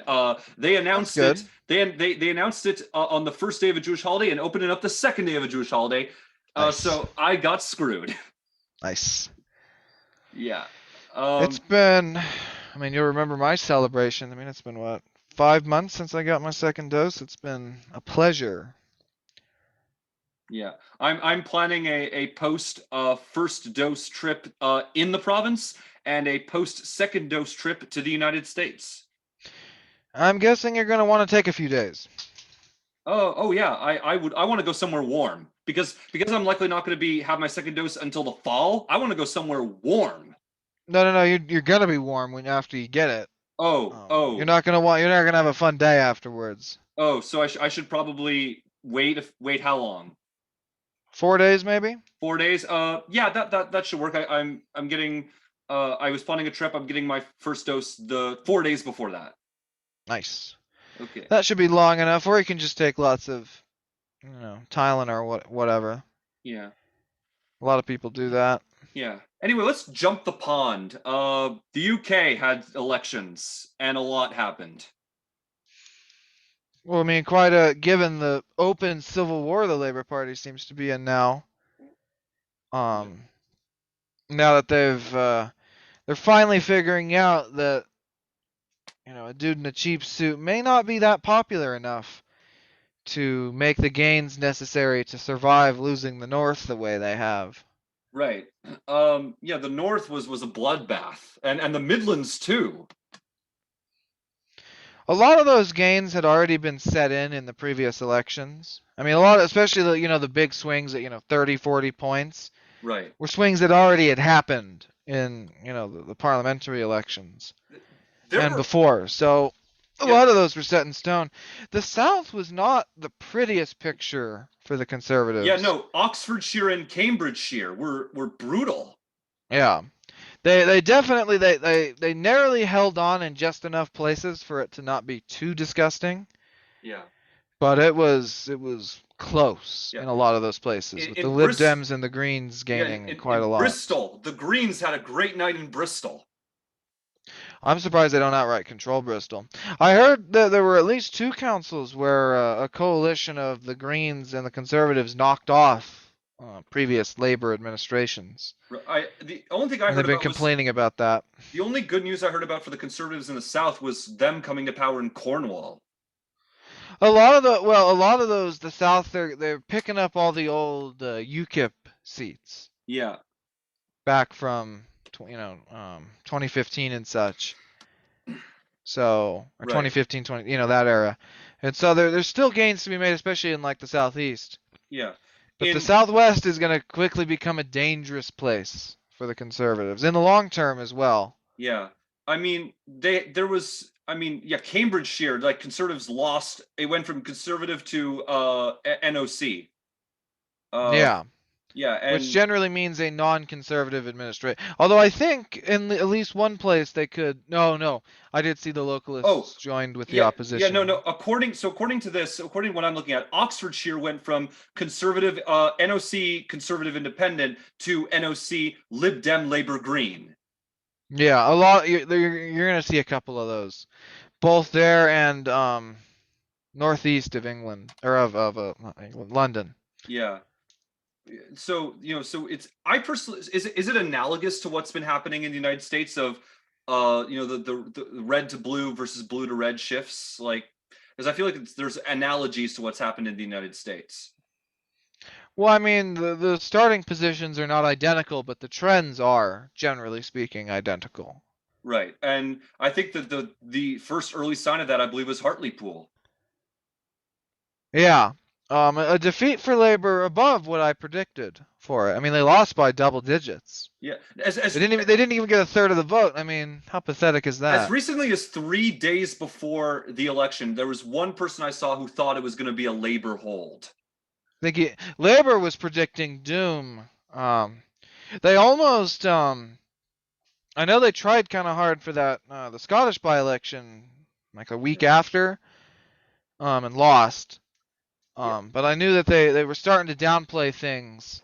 They That's announced it. good. They announced it on the first day of a Jewish holiday and opened it up the second day of a Jewish holiday. Nice. So I got screwed. Nice. Yeah. It's been, I mean, you'll remember my celebration. I mean, it's been what, 5 months since I got my second dose. It's been a pleasure. Yeah, I'm planning a post first dose trip in the province and a post second dose trip to the United States. I'm guessing you're going to want to take a few days. Oh yeah, I want to go somewhere warm because I'm likely not going to be have my second dose until the fall. I want to go somewhere warm. No. You're going to be warm when after you get it. Oh oh You're not going to have a fun day afterwards. oh. So I should probably wait how long? 4 days maybe? 4 days. Yeah, that should work. I'm getting. I was planning a trip. I'm getting my first dose the 4 days before that. Nice. Okay. That should be long enough, or you can just take lots of, Tylenol or whatever. Yeah. A lot of people do that. Yeah. Anyway, let's jump the pond. The UK had elections, and a lot happened. Well, I mean, given the open civil war the Labour Party seems to be in now. Yeah. Um, Now that they're finally figuring out that a dude in a cheap suit may not be that popular enough to make the gains necessary to survive losing the North the way they have. Right. Yeah, the North was a bloodbath, and the Midlands too. A lot of those gains had already been set in the previous elections. I mean, a lot, especially the big swings at 30, 40 points, Right. were swings that already had happened in the parliamentary elections There and were before. So a yeah, lot of those were set in stone. The South was not the prettiest picture for the yeah, Conservatives. no, Oxfordshire and Cambridgeshire were brutal. Yeah. They definitely they narrowly held on in just enough places for it to not be too disgusting, Yeah. but it was close Yeah. in a lot of those places, with the In Lib Bristol, Dems and the Greens yeah, gaining quite a in lot. Bristol, the Greens had a great night in Bristol. I'm surprised they don't outright control Bristol. I heard that there were at least two councils where a coalition of the Greens and the Conservatives knocked off previous Labour administrations, The only thing I and heard they've been about was complaining about that. the only good news I heard about for the Conservatives in the South was them coming to power in Cornwall. A lot of those, the South, they're picking up all the old UKIP seats Yeah. back from 2015 and such. So, or Right. 2015, that era. And so there's still gains to be made, especially in like the Southeast. Yeah. But the In Southwest is going to quickly become a dangerous place for the Conservatives in the long term as well. Yeah. I mean, there was I mean, yeah, Cambridgeshire, like Conservatives lost. It went from Conservative to NOC. Uh Yeah, yeah, which and generally means a non-conservative administration. Although I think in at least one place they could. No, I did see the oh, localists joined with the yeah, no, opposition. no. According to this, according to what I'm looking at, Oxfordshire went from Conservative NOC Conservative Independent to NOC Lib Dem Labour Green. Yeah, a lot. You're going to see a couple of those, both there and northeast of England or of not England, London. Yeah. So so it's I personally is it analogous to what's been happening in the United States of the red to blue versus blue to red shifts, like, because I feel like there's analogies to what's happened in the United States. Well, I mean, the starting positions are not identical, but the trends are, generally speaking, identical. Right. And I think that the first early sign of that, I believe, was Hartlepool. Yeah. A defeat for Labor above what I predicted for it. I mean, they lost by double digits. Yeah. They didn't even get a third of the vote. I mean, how pathetic is As that? recently as 3 days before the election, there was one person I saw who thought it was going to be a Labor hold. Labor was predicting doom. They almost I know they tried kind of hard for that the Scottish by-election like a week after and lost. Yeah. But I knew that they were starting to downplay things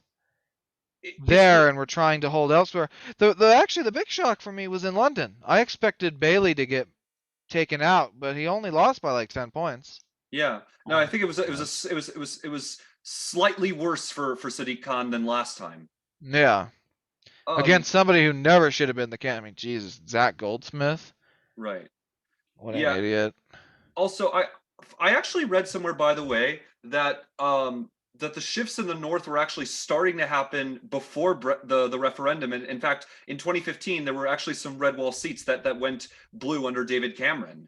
It's there and were trying to hold elsewhere. The big shock for me was in London. I expected Bailey to get taken out, but he only lost by like 10 points. Yeah. No, I think it was slightly worse for Sadiq Khan than last time. Yeah. Um, Against somebody who never should have been the king. I mean, Jesus, Zach Goldsmith. right. What an Yeah. idiot. Also, I actually read somewhere, by the way, that that the shifts in the north were actually starting to happen before the referendum. And in fact, in 2015, there were actually some red wall seats that went blue under David Cameron.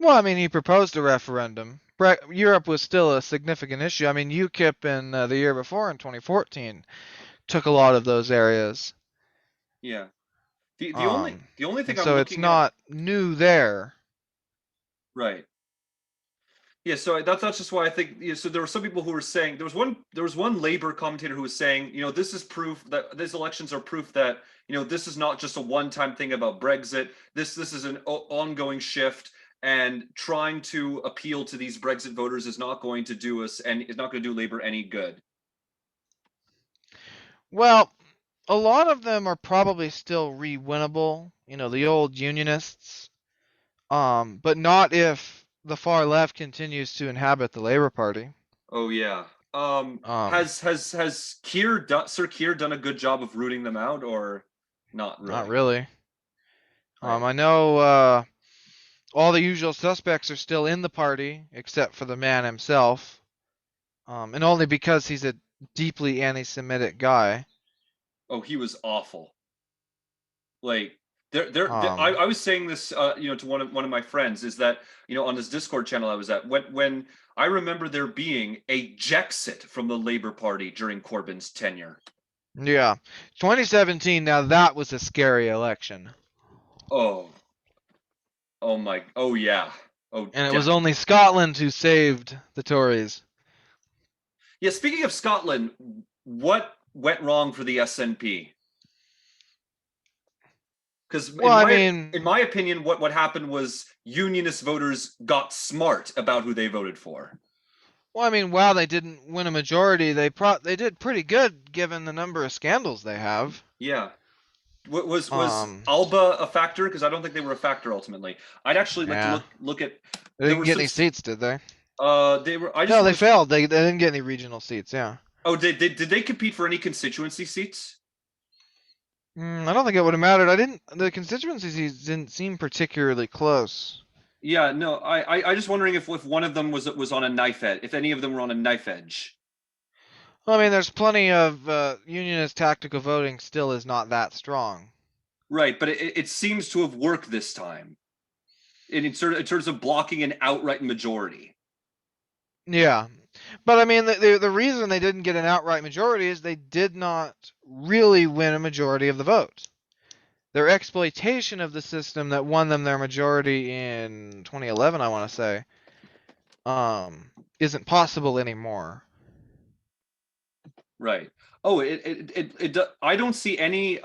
Well, I mean, he proposed a referendum. Europe was still a significant issue. I mean, UKIP in the year before in 2014 took a lot of those areas. Yeah. The only thing And I'm so it's looking at, not new there. right. Yeah, so that's just why I think, so there were some people who were saying, there was one Labor commentator who was saying, this is proof that these elections are proof that, this is not just a one-time thing about Brexit. This is an ongoing shift, and trying to appeal to these Brexit voters is not going to do us, and is not going to do Labor any good. Well, a lot of them are probably still re-winnable. The old unionists. But not if the far left continues to inhabit the Labour Party. Oh yeah. Um, Has Sir Keir done a good job of rooting them out, or not Not really? really. Right. I know all the usual suspects are still in the party, except for the man himself, and only because he's a deeply anti-Semitic guy. Oh, he was awful. Like, I, Um, I was saying this, to one of my friends, is that, on this Discord channel I was at, when I remember there being a Jexit from the Labor Party during Corbyn's tenure. yeah, 2017. Now that was a scary election, Oh, oh yeah, oh and it was definitely. only Scotland who saved the Tories. Yeah. Speaking of Scotland, what went wrong for the SNP? Because Well, in I my mean, in my opinion, what happened was unionist voters got smart about who they voted for. while they didn't win a majority, they did pretty good given the number of scandals they have. Yeah. Was Um, Alba a factor? Because I don't think they were a factor ultimately. I'd actually like to yeah, look at. they There didn't were get some. any seats, did they? They were. I just No, they was. failed. They didn't get any regional seats. Yeah. Oh, did they compete for any constituency seats? I don't think it would have mattered. I didn't. The constituencies didn't seem particularly close. Yeah, no. I just wondering if one of them was on a knife edge. If any of them were on a knife edge. Well, I mean, there's plenty of unionist tactical voting still is not that strong. Right, but it seems to have worked this time. In terms of blocking an outright majority. Yeah, but I mean, the reason they didn't get an outright majority is they did not really win a majority of the vote. Their exploitation of the system that won them their majority in 2011, I want to say, isn't possible anymore. Right. Oh, I don't see any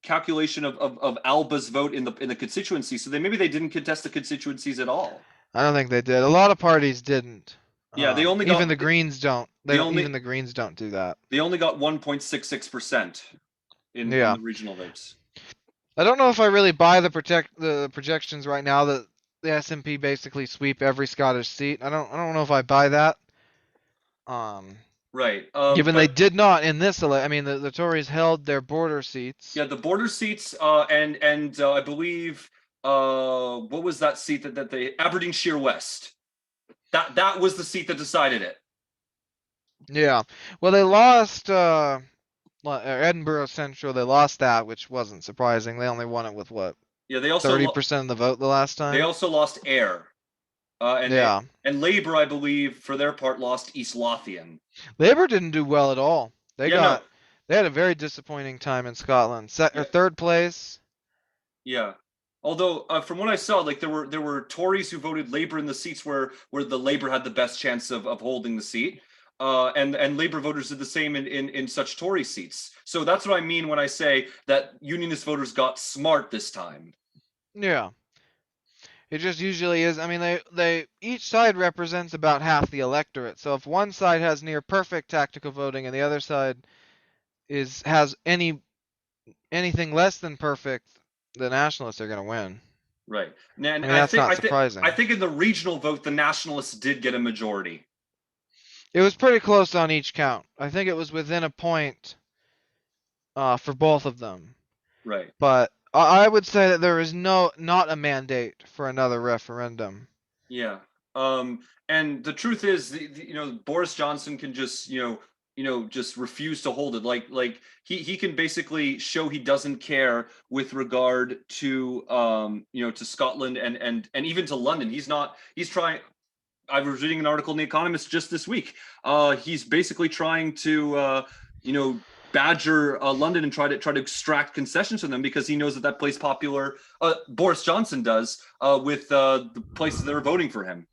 calculation of Alba's vote in the constituency. So maybe they didn't contest the constituencies at all. I don't think they did. A lot of parties didn't. Yeah, Even the Greens don't. They they don't. only Even the Greens don't do that. they only got 1.66% in Yeah. the regional votes. I don't know if I really buy the projections right now that the SNP basically sweep every Scottish seat. I don't know if I buy that. Um, Right. Given they But did not in this I mean, the Tories held their border seats. yeah, the border seats, and I believe, what was that seat that they Aberdeenshire West? That was the seat that decided it. Yeah. Well, they lost Edinburgh Central. They lost that, which wasn't surprising. They only won it with what, Yeah, 30% of the vote the last they time? also lost Ayr, Yeah. and Labour, I believe, for their part, lost East Lothian. Labour didn't do well at all. They Yeah, no, got they had a very disappointing time in Scotland. Or yeah, third place. yeah. Although from what I saw, like there were Tories who voted Labour in the seats where the Labour had the best chance of holding the seat, and Labour voters did the same in such Tory seats. So that's what I mean when I say that Unionist voters got smart this time. Yeah. It just usually is. I mean, they each side represents about half the electorate. So if one side has near perfect tactical voting and the other side has anything less than perfect, the nationalists are going to win. Right. And I mean, I that's think not I think I surprising. think in the regional vote, the nationalists did get a majority. It was pretty close on each count. I think it was within a point for both of them. Right. But I would say that there is not a mandate for another referendum. Yeah. And the truth is, Boris Johnson can just, just refuse to hold it. Like he can basically show he doesn't care with regard to, to Scotland and even to London. He's trying. I was reading an article in The Economist just this week. He's basically trying to, badger London and try to extract concessions from them because he knows that plays popular. Boris Johnson does with the places that are voting for him.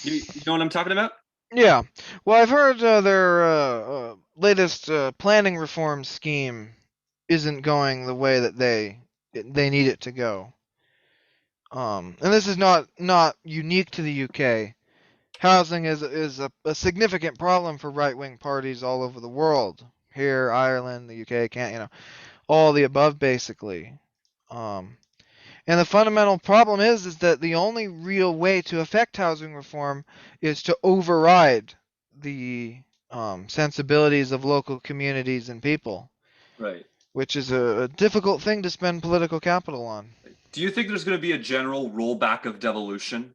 You know what I'm talking about? Yeah. Well, I've heard their latest planning reform scheme isn't going the way that they need it to go. And this is not unique to the UK. Housing is a significant problem for right-wing parties all over the world. Here, Ireland, the UK, can't all the above basically. Um, and the fundamental problem is that the only real way to affect housing reform is to override the sensibilities of local communities and people, Right. which is a difficult thing to spend political capital on. Do you think there's going to be a general rollback of devolution?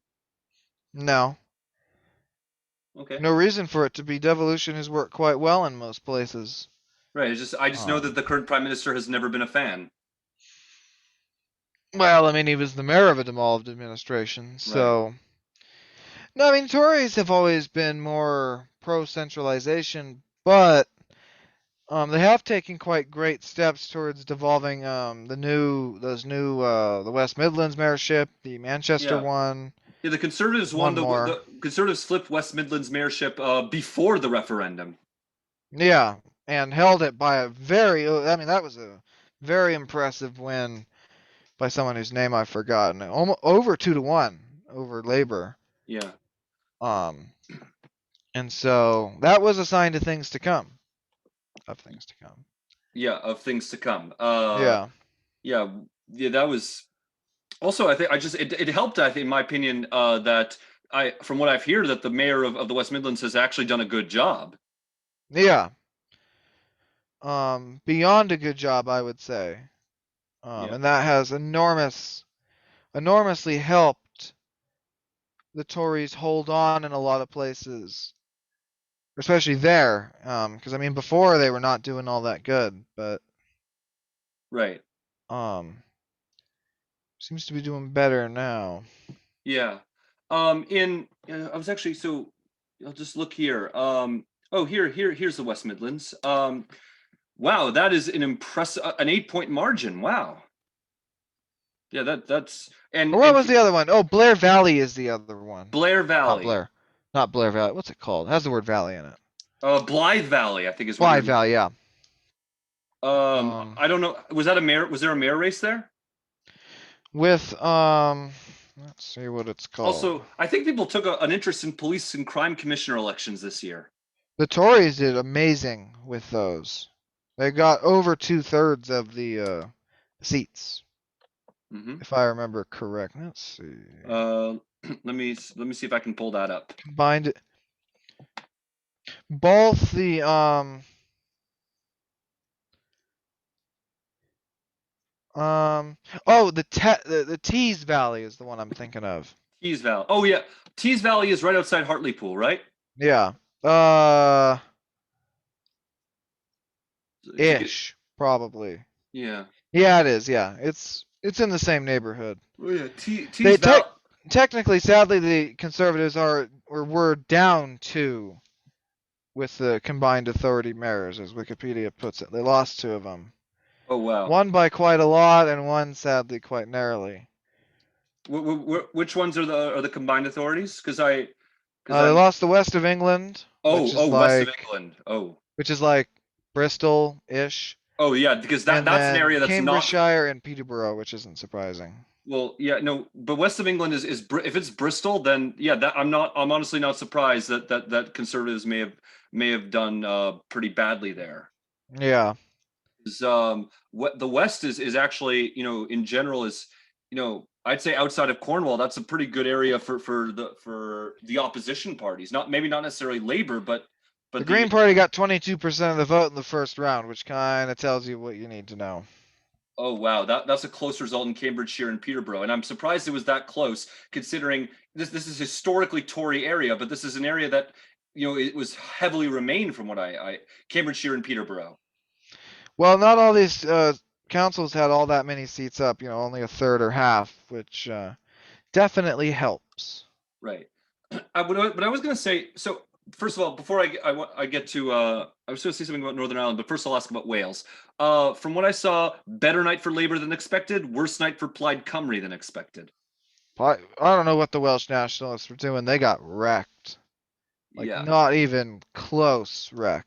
No, Okay. no reason for it to be. Devolution has worked quite well in most places. Right. I just know that Um, the current prime minister has never been a fan. well, I mean, he was the mayor of a devolved administration, Right. so no, I mean, Tories have always been more pro-centralization, but they have taken quite great steps towards devolving the West Midlands mayorship, the Manchester Yeah. one, Yeah. The Conservatives won one the more. the Conservatives flipped West Midlands mayorship before the referendum. Yeah, and held it by a I mean, that was a very impressive win by someone whose name I've forgotten. Almost over 2-1 over Labour. Yeah. Um, and so that was a sign to things to come, of things to come. Yeah. Of things to come. Yeah. Yeah. Yeah. That was also. I think it helped. I think, in my opinion, that from what I've heard, that the mayor of the West Midlands has actually done a good job. Yeah. Beyond a good job, I would say. Yeah. And that has enormously helped the Tories hold on in a lot of places, especially there. Because I mean, before they were not doing all that good, but Right. um, seems to be doing better now. Yeah. I was actually so. I'll just look here. Oh, here's the West Midlands. Wow, that is an impressive, an 8-point margin. Wow. Yeah, that's Or what was the other one? Oh, Blair Valley is the other one. Blair Not Valley, Blair. Not Blair Valley. What's it called? It has the word valley in it. Blythe Valley, I think is what you're. Blythe Valley, yeah. I don't know. Was there a mayor race there? With let's see what it's called. Also, I think people took an interest in police and crime commissioner elections this year. The Tories did amazing with those. They got over 2/3 of the seats, Hmm. if I remember correct. Let's see. Uh, let me see if I can pull that up. Combined both the oh the Tees Valley is the one I'm thinking of. Tees Valley. Oh yeah, Tees Valley is right outside Hartlepool, right? Yeah. Uh, to get ish, probably. yeah. Yeah, it is. Yeah, it's in the same neighborhood. Oh yeah, They Tees Valley. technically, sadly, the conservatives are or were down two with the combined authority mayors, as Wikipedia puts it. They lost two of them. Oh wow. One by quite a lot, and one sadly quite narrowly. Which ones are the combined authorities? Because They I'm lost the west of England, west of England. which is like Bristol-ish, Oh yeah, because and that's an then area that's not Cambridgeshire and Peterborough, which isn't surprising. well. Yeah, no, but west of England if it's Bristol, then yeah, that I'm honestly not surprised that conservatives may have done pretty badly there. Yeah. What the West is actually, in general is, I'd say outside of Cornwall, that's a pretty good area for the opposition parties. Maybe not necessarily Labor, The but Green Party got 22% of the vote in the first round, which kind of tells you what you need to know. oh wow, that's a close result in Cambridgeshire and Peterborough, and I'm surprised it was that close considering this is historically Tory area, but this is an area that it was heavily Remain from what I Cambridgeshire and Peterborough. Well, not all these councils had all that many seats up, only a third or half, which definitely helps. Right. But I was going to say, so first of all, before I get to, I was going to say something about Northern Ireland, but first I'll ask about Wales. From what I saw, better night for Labour than expected, worse night for Plaid Cymru than expected. I don't know what the Welsh nationalists were doing. They got wrecked. Like, Yeah. not even close wrecked.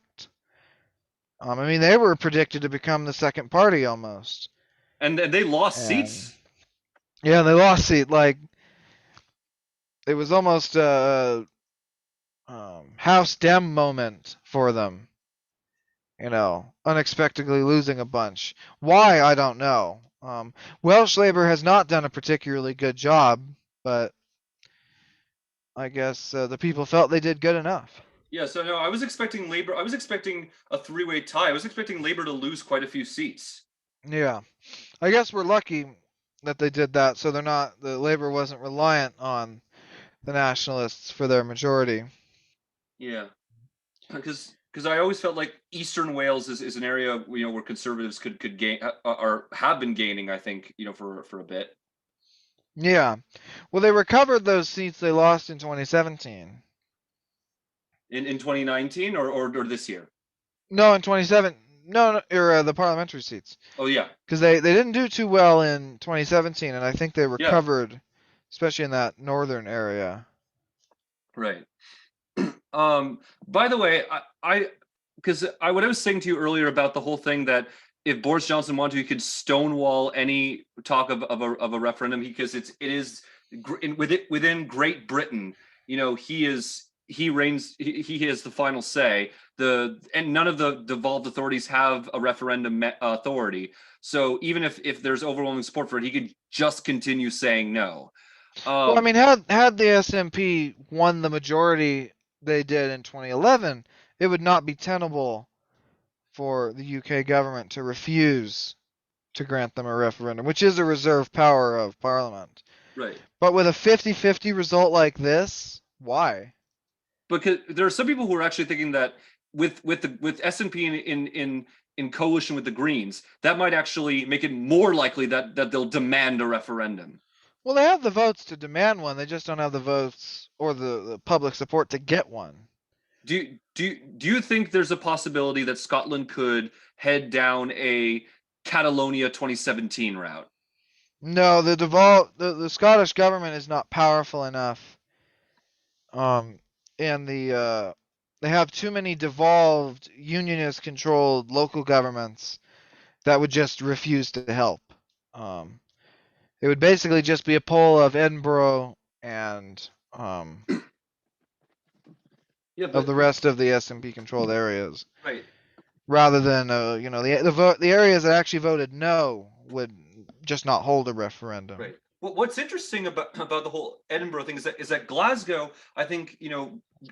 I mean, they were predicted to become the second party almost. And they lost And seats. yeah, they lost seat. Like, it was almost a House Dem moment for them. Unexpectedly losing a bunch. Why, I don't know. Welsh Labour has not done a particularly good job, but I guess the people felt they did good enough. Yeah, so no, I was expecting Labour. I was expecting a three-way tie. I was expecting Labour to lose quite a few seats. Yeah, I guess we're lucky that they did that, so the Labour wasn't reliant on the Nationalists for their majority. Yeah. Because I always felt like Eastern Wales is an area where conservatives could gain or have been gaining. I think for a bit Yeah, well, they recovered those seats they lost in 2017. in 2019 or this year. No, in 27. No, no, or the parliamentary seats. Oh yeah, Because they didn't do too well in 2017, and I think they yeah, recovered, especially in that northern area. right. By the way, I because what I was saying to you earlier about the whole thing that if Boris Johnson wanted to, he could stonewall any talk of a referendum because it is within Great Britain. He reigns. He has the final say. And none of the devolved authorities have a referendum authority. So even if there's overwhelming support for it, he could just continue saying no. Well, I mean, had the SNP won the majority they did in 2011, it would not be tenable for the UK government to refuse to grant them a referendum, which is a reserved power of Parliament. Right. But with a 50-50 result like this, why? Because there are some people who are actually thinking that with SNP in coalition with the Greens, that might actually make it more likely that they'll demand a referendum. Well, they have the votes to demand one. They just don't have the votes or the public support to get one. Do you think there's a possibility that Scotland could head down a Catalonia 2017 route? No, the Scottish government is not powerful enough. And they have too many devolved unionist controlled local governments that would just refuse to help. It would basically just be a poll of Edinburgh and Yeah, of the rest of the SNP controlled areas, right. rather than the areas that actually voted no would just not hold a referendum. Right. Well, what's interesting about the whole Edinburgh thing is that Glasgow, I think,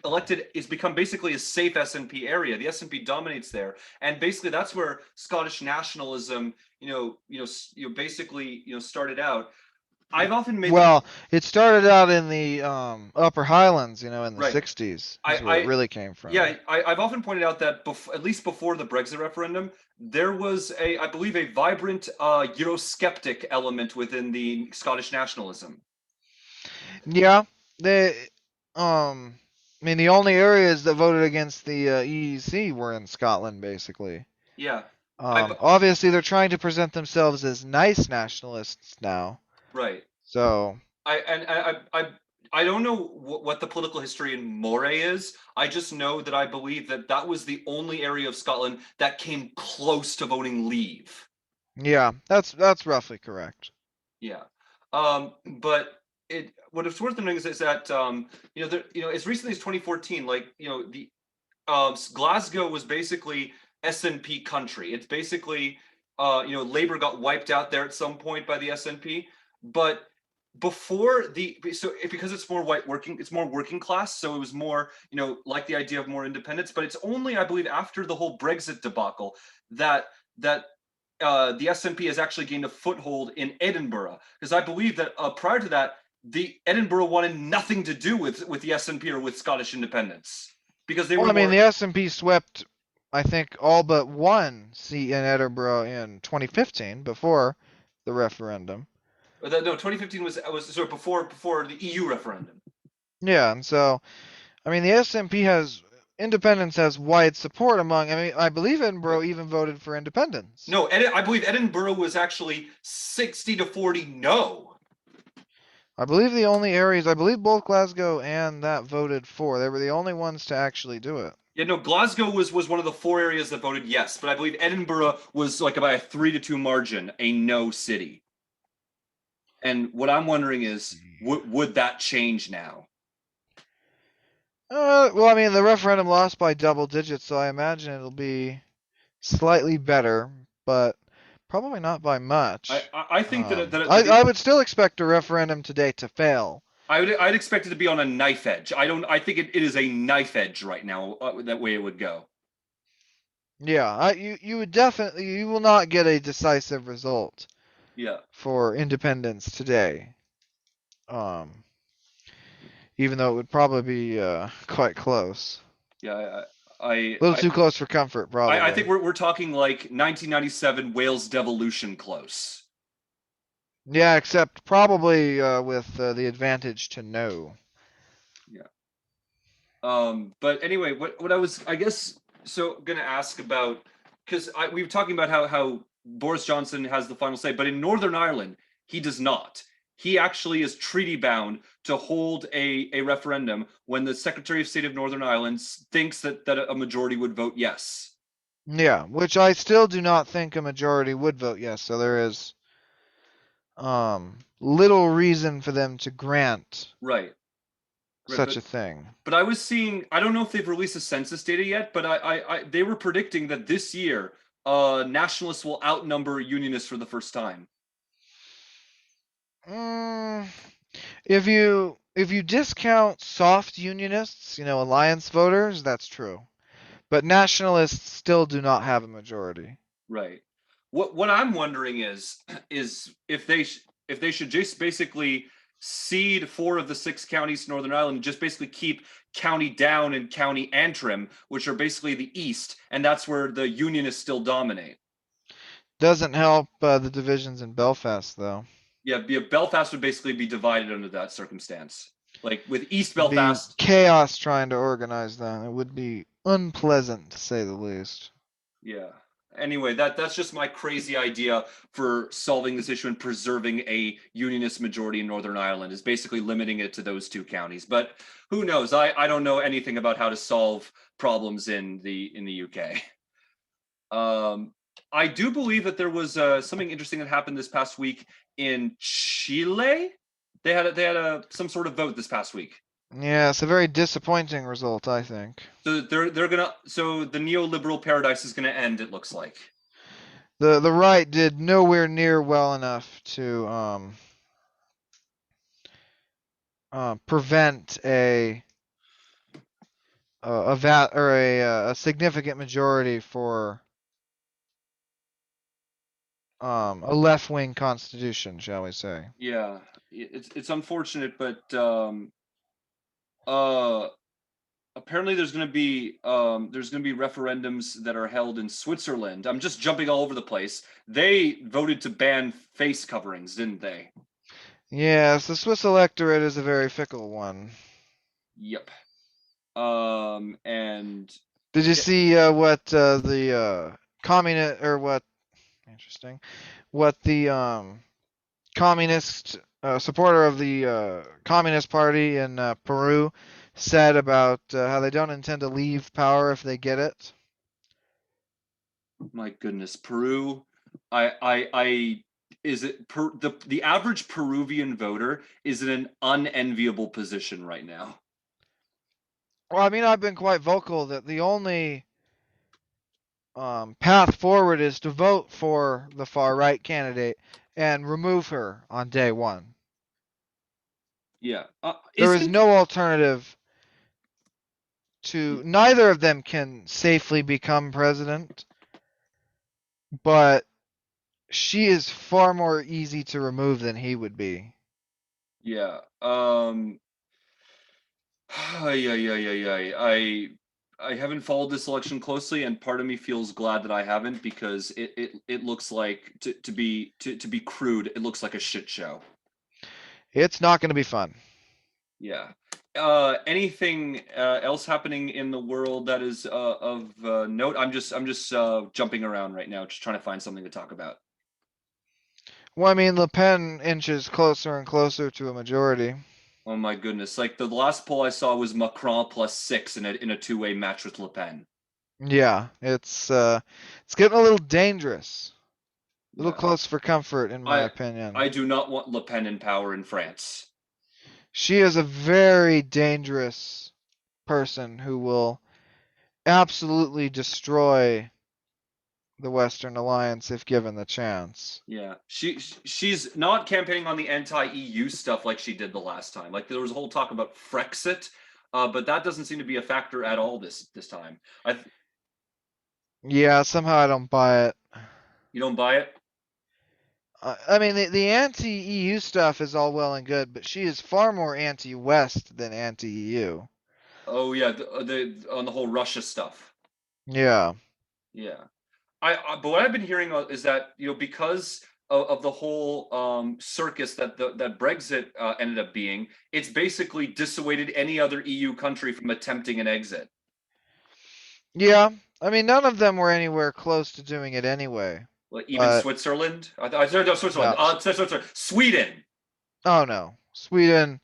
elected is become basically a safe SNP area. The SNP dominates there, and basically that's where Scottish nationalism, basically, started out. I've often made the Well, it started out in the Upper Highlands, in the right. 60s is where it I really came from. yeah, I've often pointed out that at least before the Brexit referendum, there was I believe, a vibrant Eurosceptic element within the Scottish nationalism. Yeah, they I mean the only areas that voted against the EEC were in Scotland basically. Yeah, I Obviously they're trying to present themselves as nice nationalists now. right. So, I don't know what the political history in Moray is. I just know that I believe that that was the only area of Scotland that came close to voting Leave. yeah, that's roughly correct. Yeah. But what it's worth noting is that as recently as 2014, like the Glasgow was basically SNP country. It's basically Labour got wiped out there at some point by the SNP, but before because it's more it's more working class, so it was more like the idea of more independence. But it's only, I believe, after the whole Brexit debacle that that the SNP has actually gained a foothold in Edinburgh, because I believe that prior to that, the Edinburgh wanted nothing to do with the SNP or with Scottish independence because they Well, were I mean more the S&P swept I think all but one seat in Edinburgh in 2015 before the referendum. no, 2015 was sort of before the EU referendum. Yeah, and so I mean the S&P has independence has wide support among. I mean I believe Right. Edinburgh even voted for independence. No, I believe Edinburgh was actually 60 to 40 no. I believe both Glasgow and that voted for. They were the only ones to actually do it. Yeah, no, Glasgow was one of the four areas that voted yes, but I believe Edinburgh was like about a 3-2 margin, a no city. And what I'm wondering is, would that change now? Well, I mean, the referendum lost by double digits, so I imagine it'll be slightly better, but probably not by much. I think I would still expect a referendum today to fail. I'd expect it to be on a knife edge. I think it is a knife edge right now. That way it would go. Yeah, you would definitely you will not get a decisive result Yeah, for independence today. Um, Even though it would probably be quite close. yeah. A little too close for comfort, I probably. think we're talking like 1997 Wales devolution close. Yeah, except probably with the advantage to no. Yeah. But anyway, what I was, I guess, so gonna ask about, because we were talking about how Boris Johnson has the final say, but in Northern Ireland he does not. He actually is treaty bound to hold a referendum when the Secretary of State of Northern Ireland thinks that a majority would vote yes. Yeah, which I still do not think a majority would vote yes. So there is little reason for them to grant Right. Right. such a thing. But I was seeing, I don't know if they've released the census data yet, but they were predicting that this year nationalists will outnumber unionists for the first time. Mm, if you discount soft unionists, alliance voters, that's true. But nationalists still do not have a majority. Right. What I'm wondering is if they should just basically cede 4 of the 6 counties to Northern Ireland and just basically keep County Down and County Antrim, which are basically the east, and that's where the unionists still dominate. Doesn't help the divisions in Belfast, though. Yeah, Belfast would basically be divided under that circumstance. Like with East It'd be Belfast, chaos trying to organize that. It would be unpleasant, to say the least. yeah. Anyway, that's just my crazy idea for solving this issue and preserving a unionist majority in Northern Ireland, is basically limiting it to those 2 counties. But who knows? I don't know anything about how to solve problems in the UK. Um, I do believe that there was something interesting that happened this past week in Chile. They had some sort of vote this past week. Yeah, it's a very disappointing result, I think. So the neoliberal paradise is gonna end, it looks like. The right did nowhere near well enough to prevent a significant majority for a left-wing constitution, shall we say. Yeah, it's unfortunate, but uh apparently there's going to be referendums that are held in Switzerland. I'm just jumping all over the place. They voted to ban face coverings, didn't they? Yes, the Swiss electorate is a very fickle one. Yep. And Did you yeah, see what the communist or what? Interesting. What the communist supporter of the Communist Party in Peru said about how they don't intend to leave power if they get it. my goodness, Peru. I is it the average Peruvian voter is in an unenviable position right now. Well, I mean, I've been quite vocal that the only path forward is to vote for the far right candidate and remove her on day one. Yeah. There is Isn't no alternative to neither of them can safely become president, but she is far more easy to remove than he would be. yeah. Yeah, yeah, yeah, yeah. I haven't followed this election closely, and part of me feels glad that I haven't because it looks like to be crude, it looks like a shit show. It's not going to be fun. Yeah. Anything else happening in the world that is of note? I'm just jumping around right now, just trying to find something to talk about. Well, I mean, Le Pen inches closer and closer to a majority. Oh my goodness! Like the last poll I saw was Macron +6 in a two-way match with Le Pen. Yeah, it's getting a little dangerous. A little Yeah. close for comfort, in my I opinion. I do not want Le Pen in power in France. She is a very dangerous person who will absolutely destroy the Western Alliance if given the chance. Yeah, she's not campaigning on the anti-EU stuff like she did the last time. Like there was a whole talk about Frexit, but that doesn't seem to be a factor at all this time. Yeah, somehow I don't buy it. You don't buy it? I mean, the anti-EU stuff is all well and good, but she is far more anti-West than anti-EU. Oh yeah, the on the whole Russia stuff. Yeah. Yeah, but what I've been hearing is that because of the whole circus that Brexit ended up being, it's basically dissuaded any other EU country from attempting an exit. Yeah. I mean, none of them were anywhere close to doing it anyway. Like even But Switzerland. I said no, Switzerland. no. Sorry, Sweden. Oh no. Sweden,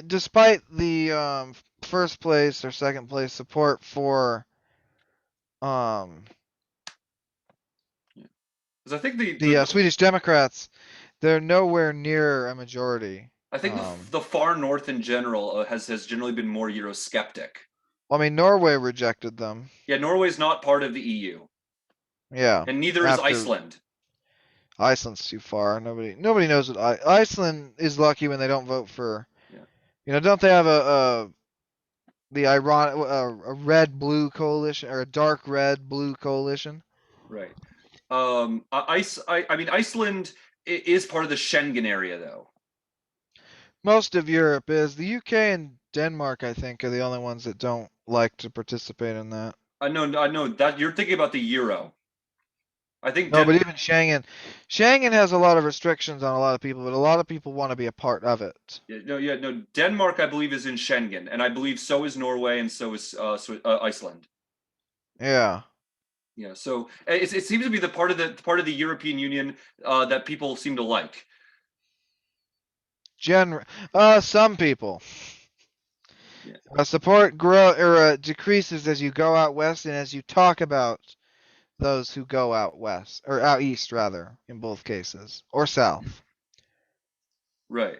despite the first place or second place support for um, Because I think the, the, the the Swedish Democrats, they're nowhere near a majority. I think the far north in general has generally been more Eurosceptic. I mean, Norway rejected them. Yeah, Norway's not part of the EU, Yeah, and neither is after Iceland. Iceland's too far. Nobody knows what Iceland is lucky when they don't vote for. Yeah. Don't they have the ironic a red blue coalition or a dark red blue coalition? Right. I mean, Iceland is part of the Schengen area, though. Most of Europe is. The UK and Denmark, I think, are the only ones that don't like to participate in that. I know that you're thinking about the euro. I think No, but even Schengen has a lot of restrictions on a lot of people, but a lot of people want to be a part of it. yeah, no. Denmark, I believe, is in Schengen, and I believe so is Norway, and so is Iceland. Yeah. Yeah, so it seems to be the part of the European Union that people seem to like. Some people. Yeah. Support decreases as you go out west and as you talk about those who go out west or out east rather in both cases or south. Right.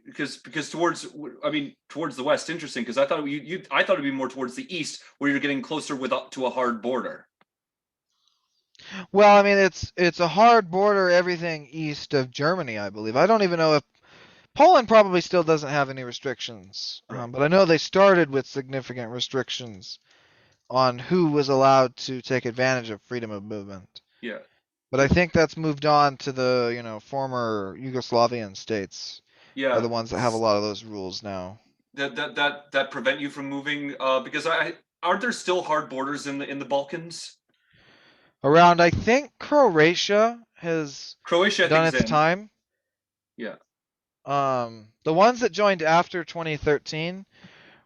Because towards the west, interesting. Because I thought it'd be more towards the east, where you're getting closer to a hard border. Well, I mean it's a hard border everything east of Germany, I believe. I don't even know if Poland probably still doesn't have any restrictions, Right. but I know they started with significant restrictions on who was allowed to take advantage of freedom of movement. Yeah. But I think that's moved on to the, former Yugoslavian states are Yeah. the ones that have a lot of those rules now. That prevent you from moving? Because I aren't there still hard borders in the Balkans? Around, I think Croatia has Croatia, I think, done is its in. time. Yeah. The ones that joined after 2013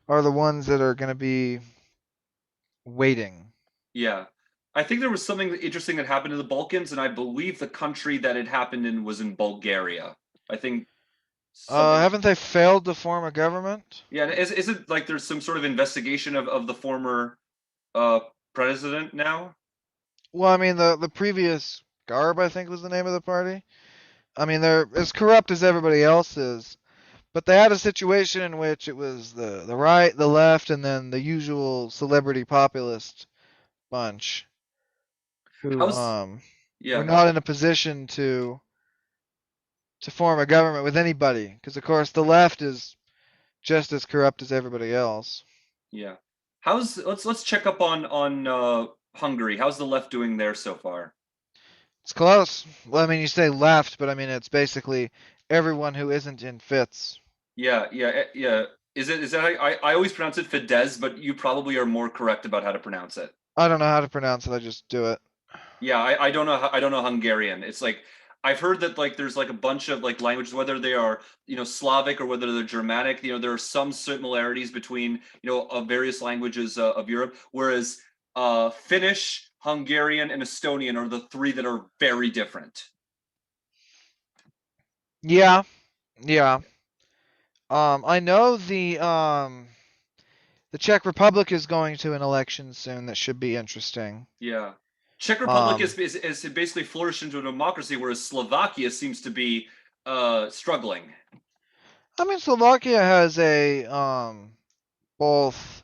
are the ones that are going to be waiting. Yeah. I think there was something interesting that happened in the Balkans, and I believe the country that it happened in was in Bulgaria. I think something. Haven't they failed to form a government? Yeah, and is it like there's some sort of investigation of the former uh president now? Well, I mean, the previous Garb, I think was the name of the party. I mean, they're as corrupt as everybody else is, but they had a situation in which it was the right, the left, and then the usual celebrity populist bunch who How's were yeah, not in a position to form a government with anybody, because of course the left is just as corrupt as everybody else. yeah. How's let's check up on Hungary. How's the left doing there so far? It's close. Well, I mean, you say left, but I mean it's basically everyone who isn't in Fitz. Yeah. Is that I always pronounce it Fidesz, but you probably are more correct about how to pronounce it. I don't know how to pronounce it. I just do it. Yeah, I don't know I don't know Hungarian. It's like I've heard that like there's like a bunch of like languages, whether they are Slavic or whether they're Germanic. There are some similarities between various languages of Europe, whereas Finnish, Hungarian, and Estonian are the three that are very different. Yeah, yeah. I know the Czech Republic is going to an election soon that should be interesting. Yeah. Czech Republic Um, is basically flourished into a democracy, whereas Slovakia seems to be struggling. I mean Slovakia has a both.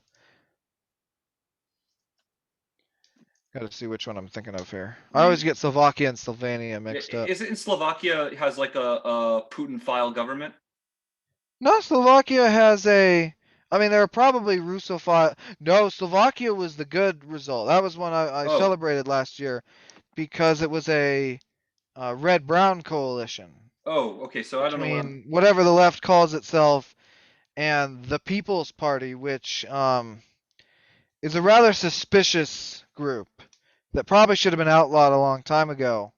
Got to see which one I'm thinking of here. I always You get Slovakia and Slovenia mixed up. is it in Slovakia has like a Putin file government? No, Slovakia has a. I mean, there are probably Russophile. No, Slovakia was the good result. That was one I Oh, celebrated last year because it was a red-brown coalition okay. So I don't know where I'm. between whatever the left calls itself and the People's Party, which is a rather suspicious group that probably should have been outlawed a long time ago.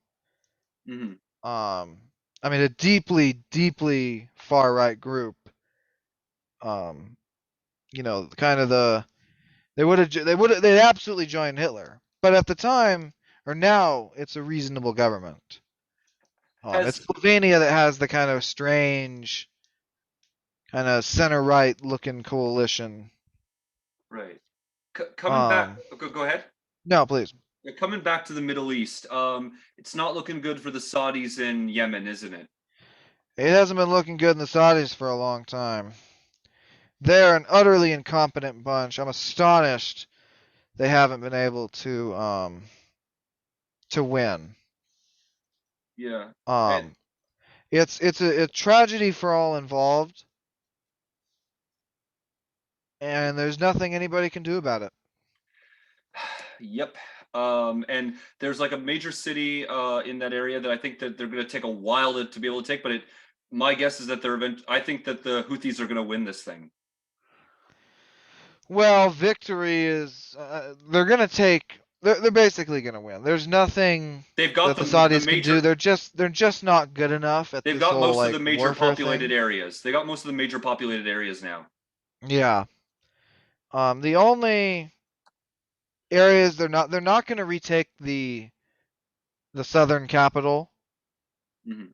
Mhm. Um, I mean, a deeply, deeply far right group. Um, kind of they'd absolutely join Hitler, but at the time or now, it's a reasonable government. It's Has Slovenia that has the kind of strange, kind of center right looking coalition. right. Coming back. Um, Go ahead. no, please. Coming back to the Middle East. It's not looking good for the Saudis in Yemen, isn't it? It hasn't been looking good in the Saudis for a long time. They're an utterly incompetent bunch. I'm astonished they haven't been able to win. Yeah. And Um, it's a tragedy for all involved, and there's nothing anybody can do about it. yep. And there's like a major city in that area that I think that they're going to take a while to be able to take, but my guess is that I think that the Houthis are going to win this thing. Well, victory is they're gonna take. They're basically gonna win. There's nothing They've got that the the Saudis can do. major. They're just not good enough at They've this got whole most of the like major warfare populated thing. areas. They got most of the major populated areas now. Yeah. The only areas they're not gonna retake the southern capital, Mhm.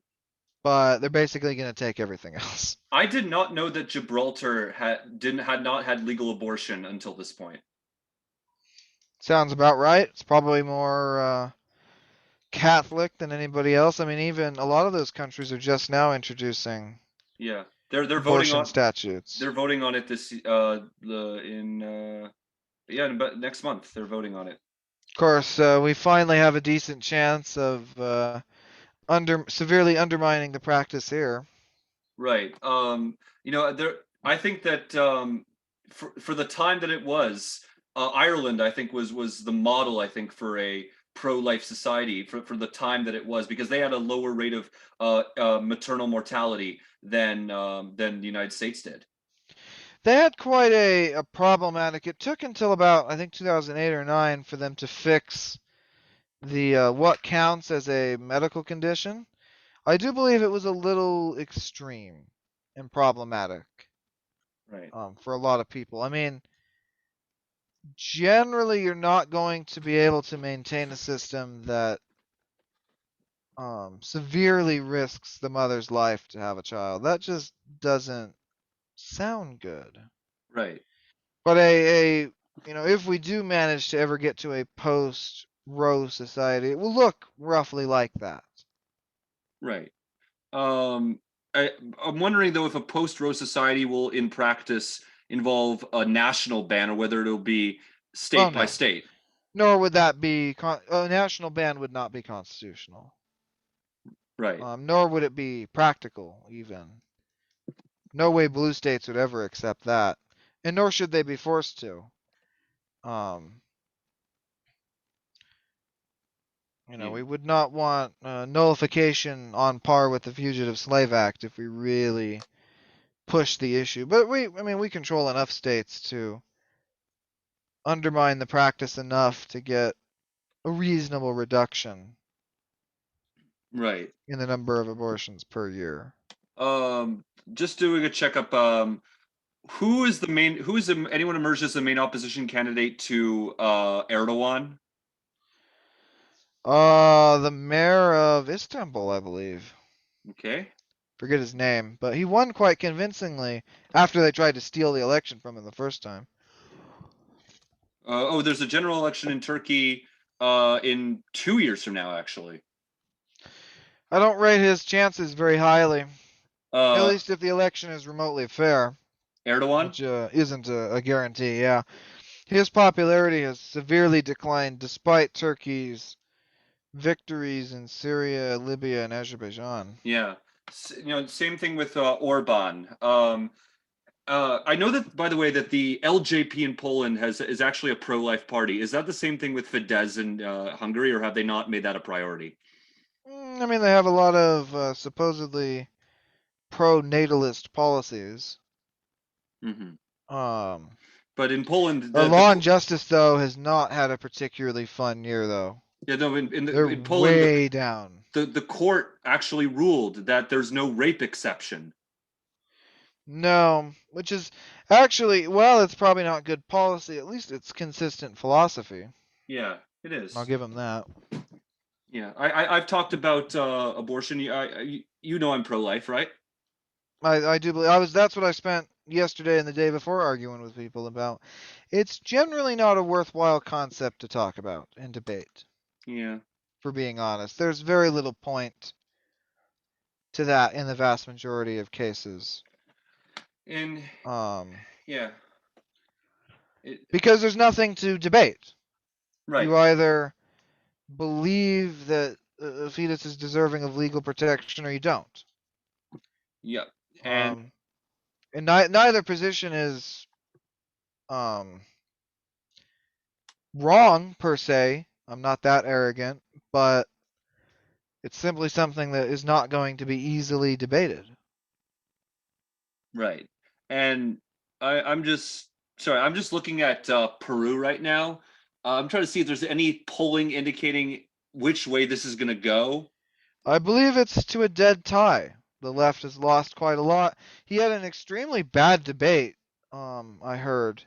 but they're basically gonna take everything else. I did not know that Gibraltar had not had legal abortion until this point. Sounds about right. It's probably more Catholic than anybody else. I mean, even a lot of those countries are just now introducing Yeah, they're voting abortion on statutes. they're voting on it this the in yeah in about next month they're voting on it. Of course, we finally have a decent chance of under severely undermining the practice here. Right. There. I think that for the time that it was, Ireland, I think was the model. I think for a pro-life society for the time that it was, because they had a lower rate of maternal mortality than the United States did. They had quite a problematic. It took until about I think 2008 or 9 for them to fix the what counts as a medical condition. I do believe it was a little extreme and problematic Right. for a lot of people. I mean, generally, you're not going to be able to maintain a system that severely risks the mother's life to have a child. That just doesn't sound good. Right. But a if we do manage to ever get to a post Roe society, it will look roughly like that. Right. Um, I, I'm wondering though if a post-Roe society will, in practice, involve a national ban, or whether it'll be Oh state by no. state. Nor would that be a national ban would not be constitutional. Right. Nor would it be practical even. No way blue states would ever accept that, and nor should they be forced to. Um, Yeah. we would not want nullification on par with the Fugitive Slave Act if we really push the issue. But I mean, we control enough states to undermine the practice enough to get a reasonable reduction Right. in the number of abortions per year. Just doing a checkup. Anyone emerged as the main opposition candidate to Erdogan? The mayor of Istanbul, I believe. Okay. Forget his name, but he won quite convincingly after they tried to steal the election from him the first time. There's a general election in Turkey in 2 years from now, actually. I don't rate his chances very highly, at Uh, least if the election is remotely fair, Erdogan? which isn't a guarantee, yeah. His popularity has severely declined despite Turkey's victories in Syria, Libya, and Azerbaijan. Yeah. Same thing with Orban. I know that, by the way, that the LJP in Poland is actually a pro-life party. Is that the same thing with Fidesz in Hungary, or have they not made that a priority? I mean, they have a lot of supposedly pro-natalist policies. Hmm. Um, But in Poland, Law and Justice, though, has not had a particularly fun year, though. yeah, no, They're in Poland, way down. the court actually ruled that there's no rape exception. No, which is actually, well, it's probably not good policy. At least it's consistent philosophy. Yeah, it I'll is. give them that. Yeah, I've talked about abortion. You know I'm pro-life, right? I do believe that's what I spent yesterday and the day before arguing with people about. It's generally not a worthwhile concept to talk about and debate, Yeah. for being honest. There's very little point to that in the vast majority of cases. And Um, yeah, it, because there's nothing to debate. right. You either believe that a fetus is deserving of legal protection or you don't. Yeah. And Um, and neither position is um, wrong per se. I'm not that arrogant, but it's simply something that is not going to be easily debated. right. And I'm just sorry. I'm just looking at Peru right now. I'm trying to see if there's any polling indicating which way this is going to go. I believe it's to a dead tie. The left has lost quite a lot. He had an extremely bad debate, I heard,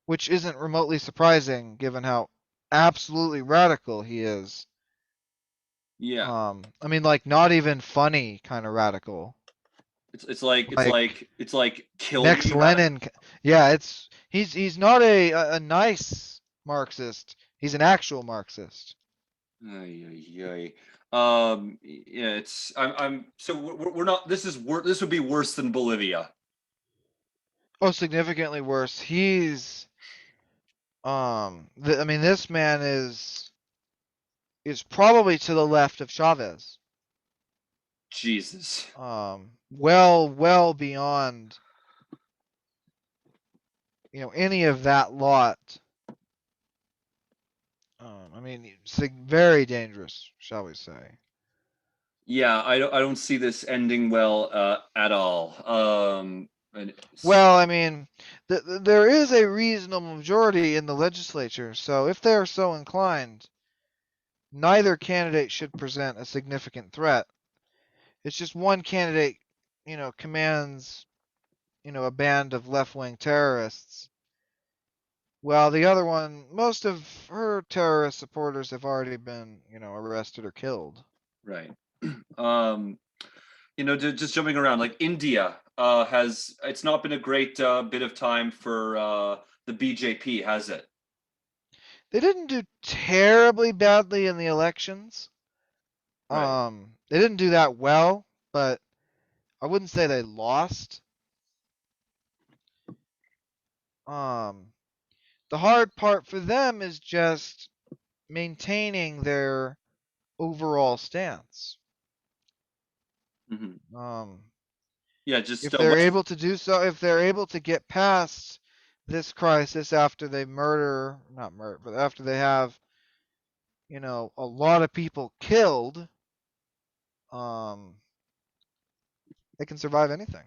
which isn't remotely surprising given how absolutely radical he is. Yeah. I mean, like not even funny kind of radical. Like It's like kill next me radical. Lenin. Yeah, he's not a nice Marxist. He's an actual Marxist. Ay, ay, ay. Yeah, it's I'm so we're not. This would be worse than Bolivia. Oh, significantly worse. I mean, this man is probably to the left of Chavez. Jesus. Well beyond any of that lot. I mean, very dangerous, shall we say? Yeah, I don't see this ending well at all. And Well, I mean, there is a reasonable majority in the legislature, so if they are so inclined, neither candidate should present a significant threat. It's just one candidate, commands, a band of left-wing terrorists, while the other one, most of her terrorist supporters have already been, arrested or killed. right. um, just jumping around, like India has it's not been a great bit of time for the BJP, has it? They didn't do terribly badly in the elections. Right. They didn't do that well, but I wouldn't say they lost. Um, the hard part for them is just maintaining their overall stance. Hmm. Um, Yeah, just if they're what? able to do so, if they're able to get past this crisis after they not murder, but after they have, a lot of people killed, um, they can survive anything.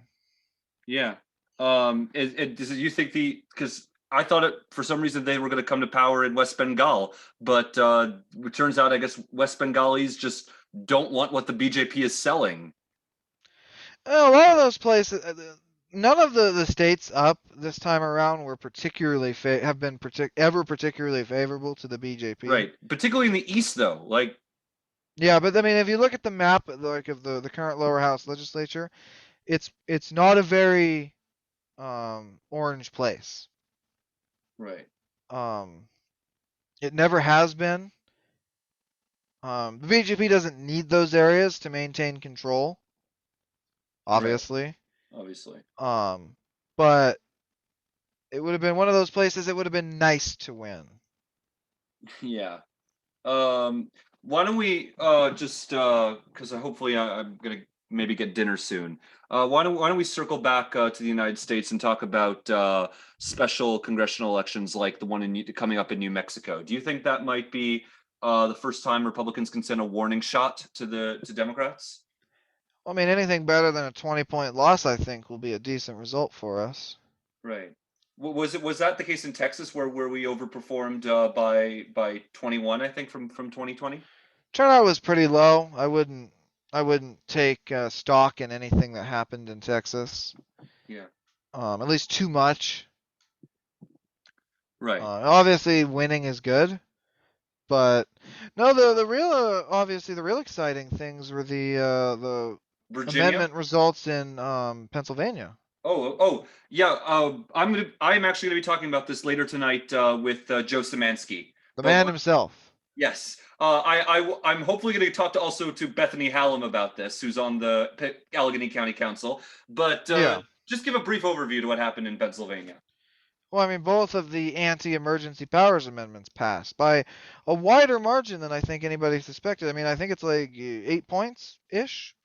Yeah. Does you think because I thought it for some reason they were going to come to power in West Bengal, but it turns out I guess West Bengalis just don't want what the BJP is selling. A lot of those places, none of the states up this time around were have been ever particularly favorable to the BJP. Right. Particularly in the East, though. Like, Yeah, but I mean, if you look at the map, like of the current lower house legislature, it's not a very orange place. right. Um, it never has been. The BJP doesn't need those areas to maintain control, Right. obviously. Obviously. Um, but it would have been one of those places it would have been nice to win. Yeah. Um, why don't we just because hopefully I'm gonna maybe get dinner soon. Why don't we circle back to the United States and talk about special congressional elections like the one coming up in New Mexico? Do you think that might be the first time Republicans can send a warning shot to Democrats? I mean, anything better than a 20-point loss, I think, will be a decent result for us. Right. Was that the case in Texas where we overperformed by 21, I think, from 2020? Turnout was pretty low. I wouldn't take stock in anything that happened in Texas. Yeah. At least too much. Right. Obviously, winning is good, but no, the real obviously the real exciting things were the Virginia? amendment results in Pennsylvania. Oh, yeah. I'm actually gonna be talking about this later tonight with Joe Szymanski. The But man himself. yes, I'm hopefully gonna talk to also to Bethany Hallam about this, who's on the Allegheny County Council. But Yeah. just give a brief overview to what happened in Pennsylvania. Well, I mean, both of the anti-emergency powers amendments passed by a wider margin than I think anybody suspected. I mean, I think it's like 8 points ish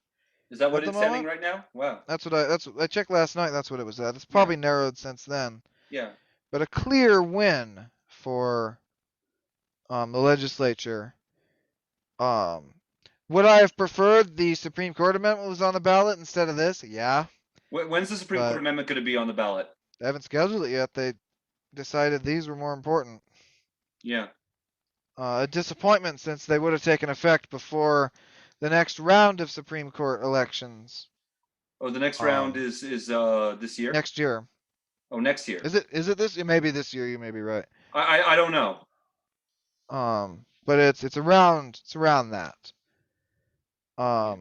Is that what at the it's standing moment. right now? Wow. I checked last night. That's what it was at. It's Yeah. probably narrowed since then, Yeah. but a clear win for the legislature. Um, would I have preferred the Supreme Court amendment was on the ballot instead of this? Yeah, When's the Supreme Court but amendment going to be on the ballot? they haven't scheduled it yet. They decided these were more important. Yeah. A disappointment since they would have taken effect before the next round of Supreme Court elections. Oh, the next round Um, is this year. next year. Oh, next year. Is it this? It may be this year. You may be right. I don't know. But it's around that. Yeah.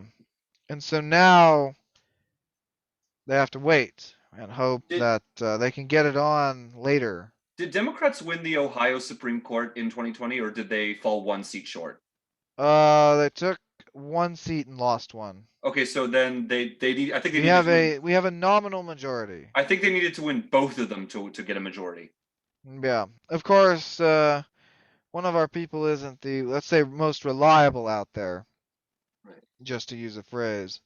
And so now they have to wait and hope Did that they can get it on later. did Democrats win the Ohio Supreme Court in 2020, or did they fall one seat short? They took one seat and lost one. Okay, so then they need. I think they We needed have to win. a we have a nominal majority. I think they needed to win both of them to get a majority. Yeah, of course. One of our people isn't the, let's say, most reliable out there, Right. just to use a phrase.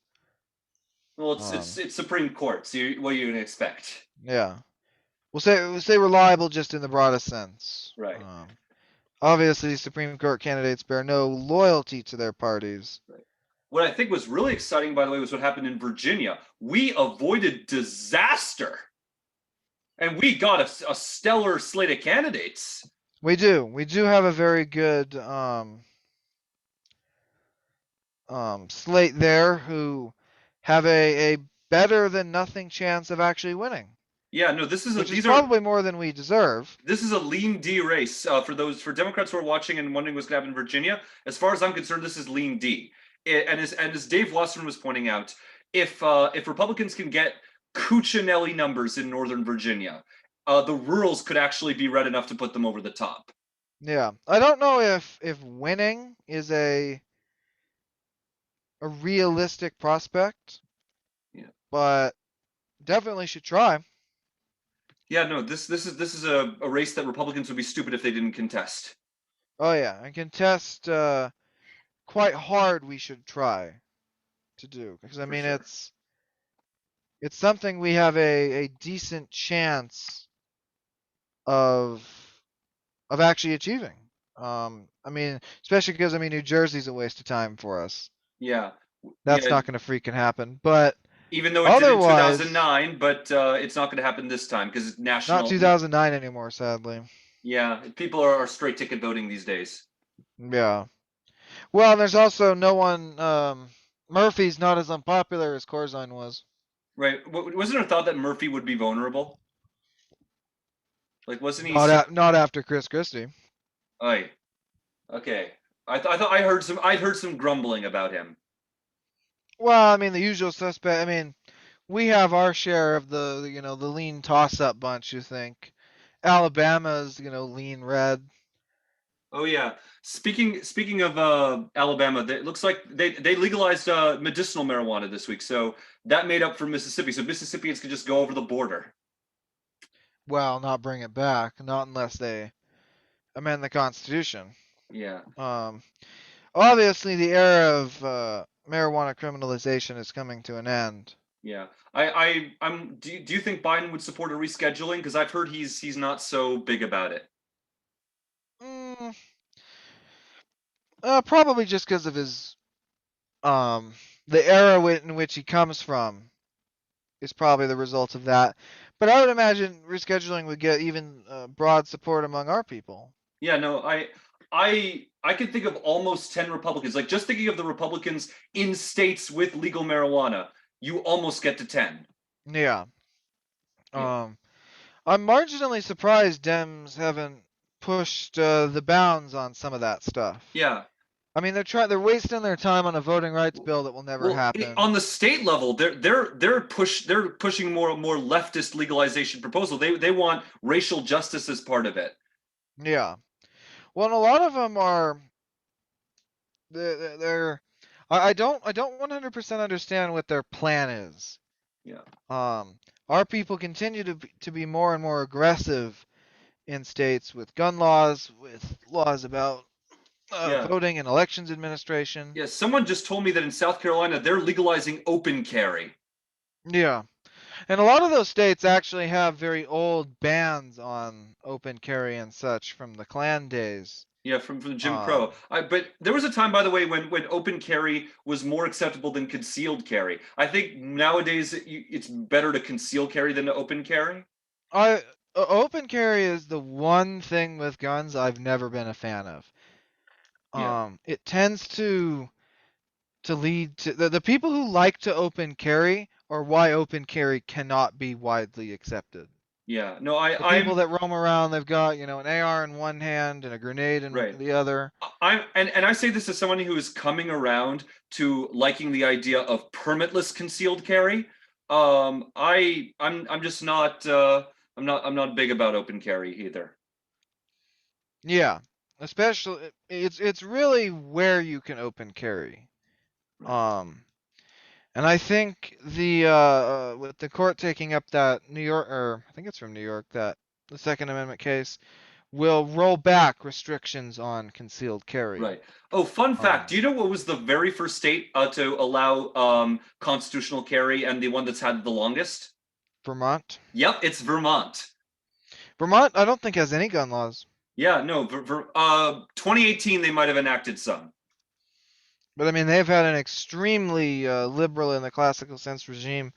Well, it's Um, it's it's Supreme Court. So what are you gonna expect? yeah, we'll say reliable just in the broadest sense. Right. Obviously, Supreme Court candidates bear no loyalty to their parties. What I think was really exciting, by the way, was what happened in Virginia. We avoided disaster, and we got a stellar slate of candidates. We do. We do have a very good slate there who have a better than nothing chance of actually winning, Yeah, no, this is which is these are probably more than we deserve. this is a lean D race for Democrats who are watching and wondering what's going to happen in Virginia. As far as I'm concerned, this is lean D. And as Dave Wasserman was pointing out, if Republicans can get Cuccinelli numbers in Northern Virginia, the rurals could actually be red enough to put them over the top. Yeah, I don't know if winning is a realistic prospect, Yeah. but definitely should try. Yeah, no, this is a race that Republicans would be stupid if they didn't contest. Oh yeah, and contest quite hard. We should try to do because I For mean sure. it's something we have a decent chance of actually achieving. I mean, especially because I mean New Jersey's a waste of time for us. Yeah, That's yeah. not going to freaking happen. But Even though it did in otherwise, 2009, but it's not going to happen this time because not national. 2009 anymore, sadly. Yeah, people are straight ticket voting these days. Yeah. Well, there's also no one. Murphy's not as unpopular as Corzine was. Right. Wasn't there a thought that Murphy would be vulnerable? Like, wasn't he? Not after Chris Christie. Oh, okay. I thought I'd heard some grumbling about him. Well, I mean the usual suspect. I mean, we have our share of the lean toss-up bunch who think Alabama's lean red. Oh yeah. Speaking of Alabama, it looks like they legalized medicinal marijuana this week, so that made up for Mississippi. So Mississippians could just go over the border. Well, not bring it back, not unless they amend the Constitution. Yeah. Um, Obviously the era of marijuana criminalization is coming to an end. Yeah. I'm. Do you think Biden would support a rescheduling? Because I've heard he's not so big about it. Mm, Probably just because of his the era in which he comes from is probably the result of that. But I would imagine rescheduling would get even broad support among our people. Yeah, no, I can think of almost 10 Republicans. Like just thinking of the Republicans in states with legal marijuana, you almost get to 10. Yeah. Yeah. Um, I'm marginally surprised Dems haven't pushed the bounds on some of that stuff. Yeah. I mean, they're wasting their time on a voting rights bill that will never Well, happen. on the state level, they're pushing more leftist legalization proposal. They want racial justice as part of it. Yeah. Well, and a lot of them are they're I don't 100% understand what their plan is. Yeah. Our people continue to be more and more aggressive in states with gun laws, with laws about Yeah. voting and elections administration. Yeah, someone just told me that in South Carolina they're legalizing open carry. Yeah. And a lot of those states actually have very old bans on open carry and such from the Klan days. Yeah, from Jim Um, Crow. But there was a time, by the way, when open carry was more acceptable than concealed carry. I think nowadays it's better to conceal carry than to open carry. Open carry is the one thing with guns I've never been a fan of. Yeah, It tends to lead to the people who like to open carry or why open carry cannot be widely accepted. yeah. No, The people that roam around, they've got, an AR in one hand and a grenade in right. the other. And I say this as someone who is coming around to liking the idea of permitless concealed carry. I'm just not I'm not big about open carry either. Yeah, especially it's really where you can open carry. Right. Um, and I think with the court taking up that New York, or I think it's from New York, that the Second Amendment case will roll back restrictions on concealed carry. Right. Oh, fun fact. Um, Do you know what was the very first state to allow constitutional carry and the one that's had the longest? Vermont. Yep, it's Vermont. Vermont, I don't think has any gun laws. Yeah, no, 2018 they might have enacted some. But I mean, they've had an extremely liberal in the classical sense regime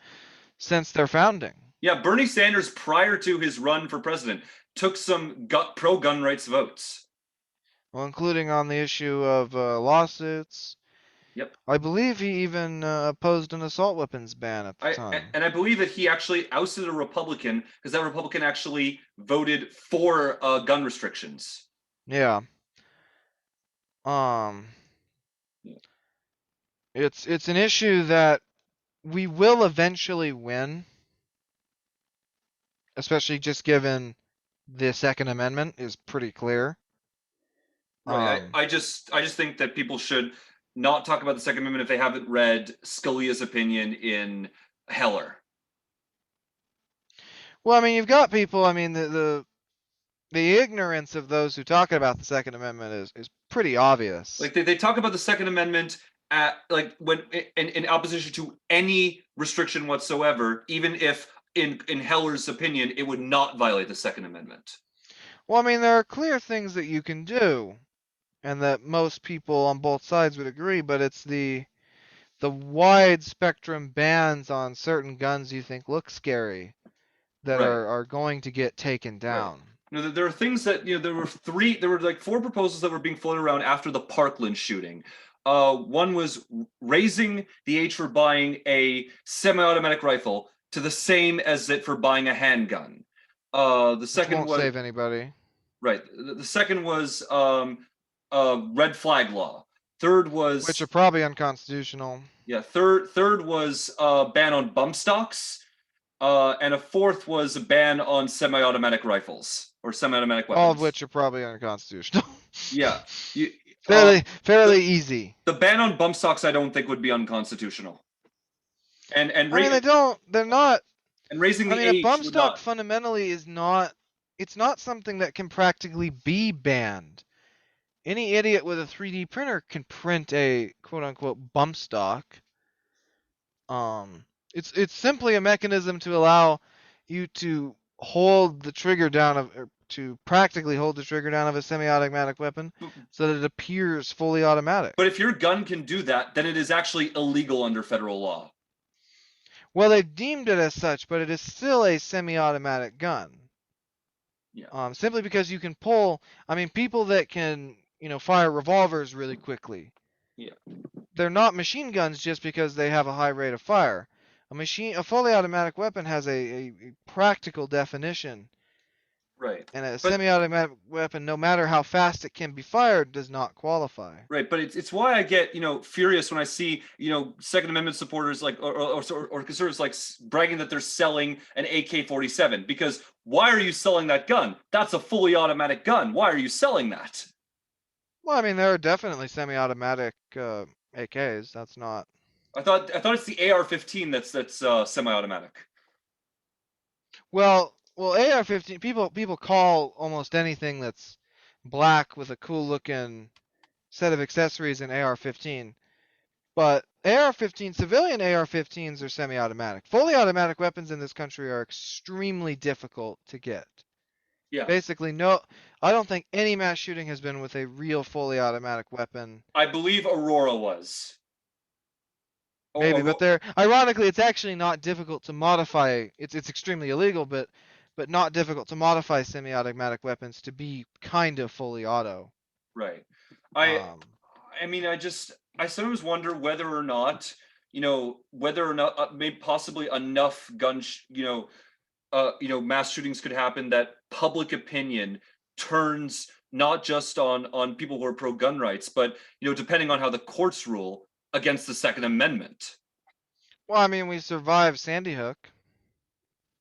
since their founding. Yeah, Bernie Sanders, prior to his run for president, took some pro gun rights votes. Well, including on the issue of lawsuits. Yep. I believe he even opposed an assault weapons ban at the time. And I believe that he actually ousted a Republican because that Republican actually voted for gun restrictions. Yeah. Um, Yeah. it's an issue that we will eventually win, especially just given the Second Amendment is pretty clear. Right. I just think that people should not talk about the Second Amendment if they haven't read Scalia's opinion in Heller. Well, I mean, you've got people. I mean, the ignorance of those who talk about the Second Amendment is pretty obvious. Like they talk about the Second Amendment at like when in opposition to any restriction whatsoever, even if in Heller's opinion it would not violate the Second Amendment. Well, I mean, there are clear things that you can do, and that most people on both sides would agree, but it's the wide spectrum bans on certain guns you think look scary that Right. are going to get taken Right. down. You know, there are things that there were like four proposals that were being floated around after the Parkland shooting. One was raising the age for buying a semi-automatic rifle to the same as it for buying a handgun. The Which second won't was save anybody. right. The second was red flag law. Third Which are was probably unconstitutional. yeah. Third was ban on bump stocks. And a fourth was a ban on semi-automatic rifles or semi-automatic All of weapons. which are probably unconstitutional. Yeah, you, fairly easy. the ban on bump stocks I don't think would be unconstitutional. And I mean, they're not. and raising I the mean, a age bump would stock not. fundamentally is not. It's not something that can practically be banned. Any idiot with a 3D printer can print a quote unquote bump stock. It's simply a mechanism to allow you to hold the trigger down of, or to practically hold the trigger down of a semi-automatic weapon so that it appears fully automatic. But if your gun can do that, then it is actually illegal under federal law. Well, they've deemed it as such, but it is still a semi-automatic gun. Yeah. Simply because you can pull. I mean, people that can, fire revolvers really quickly. Yeah. They're not machine guns just because they have a high rate of fire. A fully automatic weapon has a practical definition. Right. And a But semi-automatic weapon, no matter how fast it can be fired, does not qualify. right, but it's why I get furious when I see Second Amendment supporters like or conservatives like bragging that they're selling an AK-47 because why are you selling that gun? That's a fully automatic gun. Why are you selling that? Well, I mean, there are definitely semi-automatic AKs. That's not. I thought it's the AR-15 that's semi-automatic. Well, AR-15. People call almost anything that's black with a cool-looking set of accessories an AR-15. But AR-15, civilian AR-15s are semi-automatic. Fully automatic weapons in this country are extremely difficult to get. Yeah. Basically, no, I don't think any mass shooting has been with a real fully automatic weapon. I believe Aurora was. Maybe, but ironically, it's actually not difficult to modify. It's extremely illegal, but not difficult to modify semi-automatic weapons to be kind of fully auto. Right. I mean, I sometimes wonder whether or not maybe possibly enough mass shootings could happen that public opinion turns not just on people who are pro gun rights, but depending on how the courts rule against the Second Amendment. Well, I mean, we survived Sandy Hook.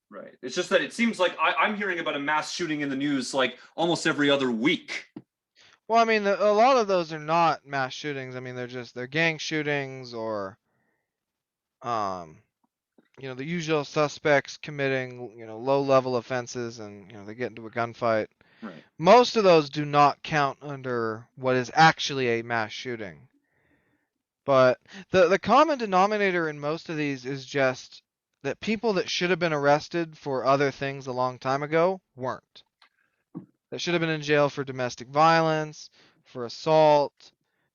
Right. It's just that it seems like I'm hearing about a mass shooting in the news like almost every other week. Well, I mean, a lot of those are not mass shootings. I mean, they're gang shootings or, the usual suspects committing, low-level offenses and, they get into a gunfight. Right. Most of those do not count under what is actually a mass shooting. But the common denominator in most of these is just that people that should have been arrested for other things a long time ago weren't. that should have been in jail for domestic violence, for assault,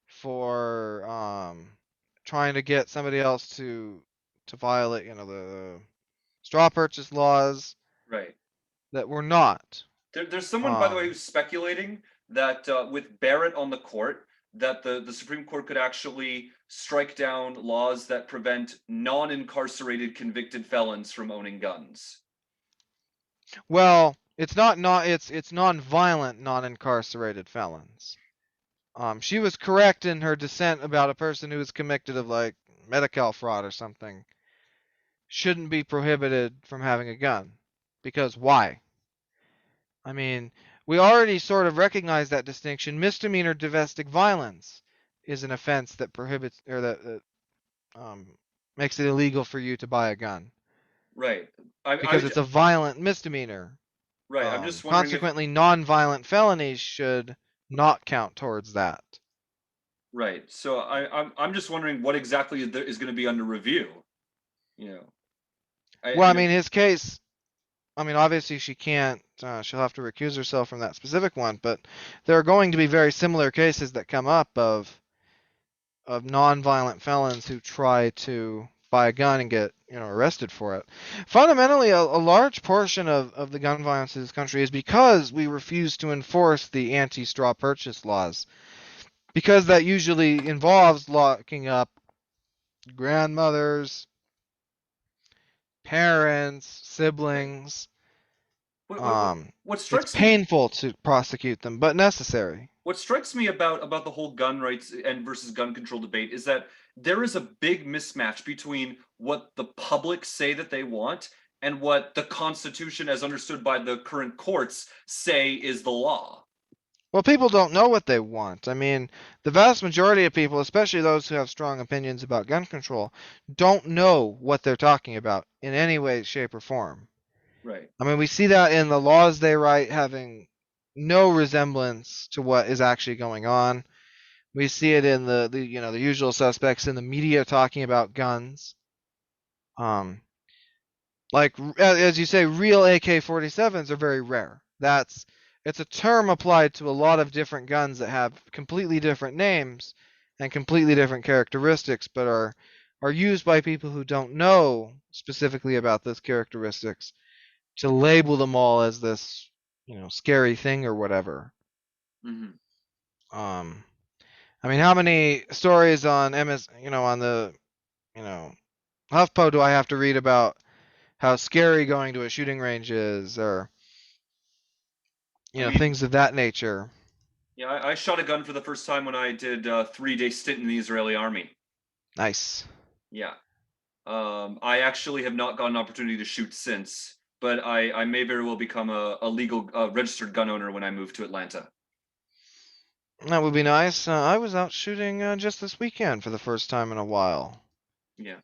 for trying to get somebody else to violate, the straw purchase laws Right. that were not. There's someone, by the way, Um, who's speculating that with Barrett on the court, that the Supreme Court could actually strike down laws that prevent non-incarcerated convicted felons from owning guns. well, it's not it's non-violent, non-incarcerated felons. She was correct in her dissent about a person who was convicted of like Medi-Cal fraud or something shouldn't be prohibited from having a gun. Because why? I mean, we already sort of recognize that distinction. Misdemeanor domestic violence is an offense that prohibits or that makes it illegal for you to buy a gun Right. because it's a violent misdemeanor. Right. I'm just wondering if Consequently, non-violent felonies should not count towards that. right. So I'm just wondering what exactly is going to be under review. You know, Well, I mean, his case, I mean, obviously she can't, she'll have to recuse herself from that specific one, but there are going to be very similar cases that come up of non-violent felons who try to buy a gun and get, arrested for it. Fundamentally, a large portion of the gun violence in this country is because we refuse to enforce the anti-straw purchase laws. Because that usually involves locking up grandmothers, parents, right. siblings. What, what, what what It's strikes me painful to prosecute them, but necessary. what strikes me about the whole gun rights and versus gun control debate is that there is a big mismatch between what the public say that they want and what the Constitution, as understood by the current courts, say is the law. Well, people don't know what they want. I mean, the vast majority of people, especially those who have strong opinions about gun control, don't know what they're talking about in any way, shape, or form. Right. I mean, we see that in the laws they write having no resemblance to what is actually going on. We see it in the usual suspects in the media talking about guns. Um, like as you say, real AK-47s are very rare. It's a term applied to a lot of different guns that have completely different names and completely different characteristics, but are used by people who don't know specifically about those characteristics to label them all as this, scary thing or whatever. Mm-hmm. Um, I mean, how many stories on on the, you know, HuffPo do I have to read about how scary going to a shooting range is, or I mean, things of that nature? yeah, I shot a gun for the first time when I did a 3-day stint in the Israeli army. Nice. Yeah. I actually have not got an opportunity to shoot since, but I may very well become a legal registered gun owner when I move to Atlanta. That would be nice. I was out shooting just this weekend for the first time in a while. Yeah.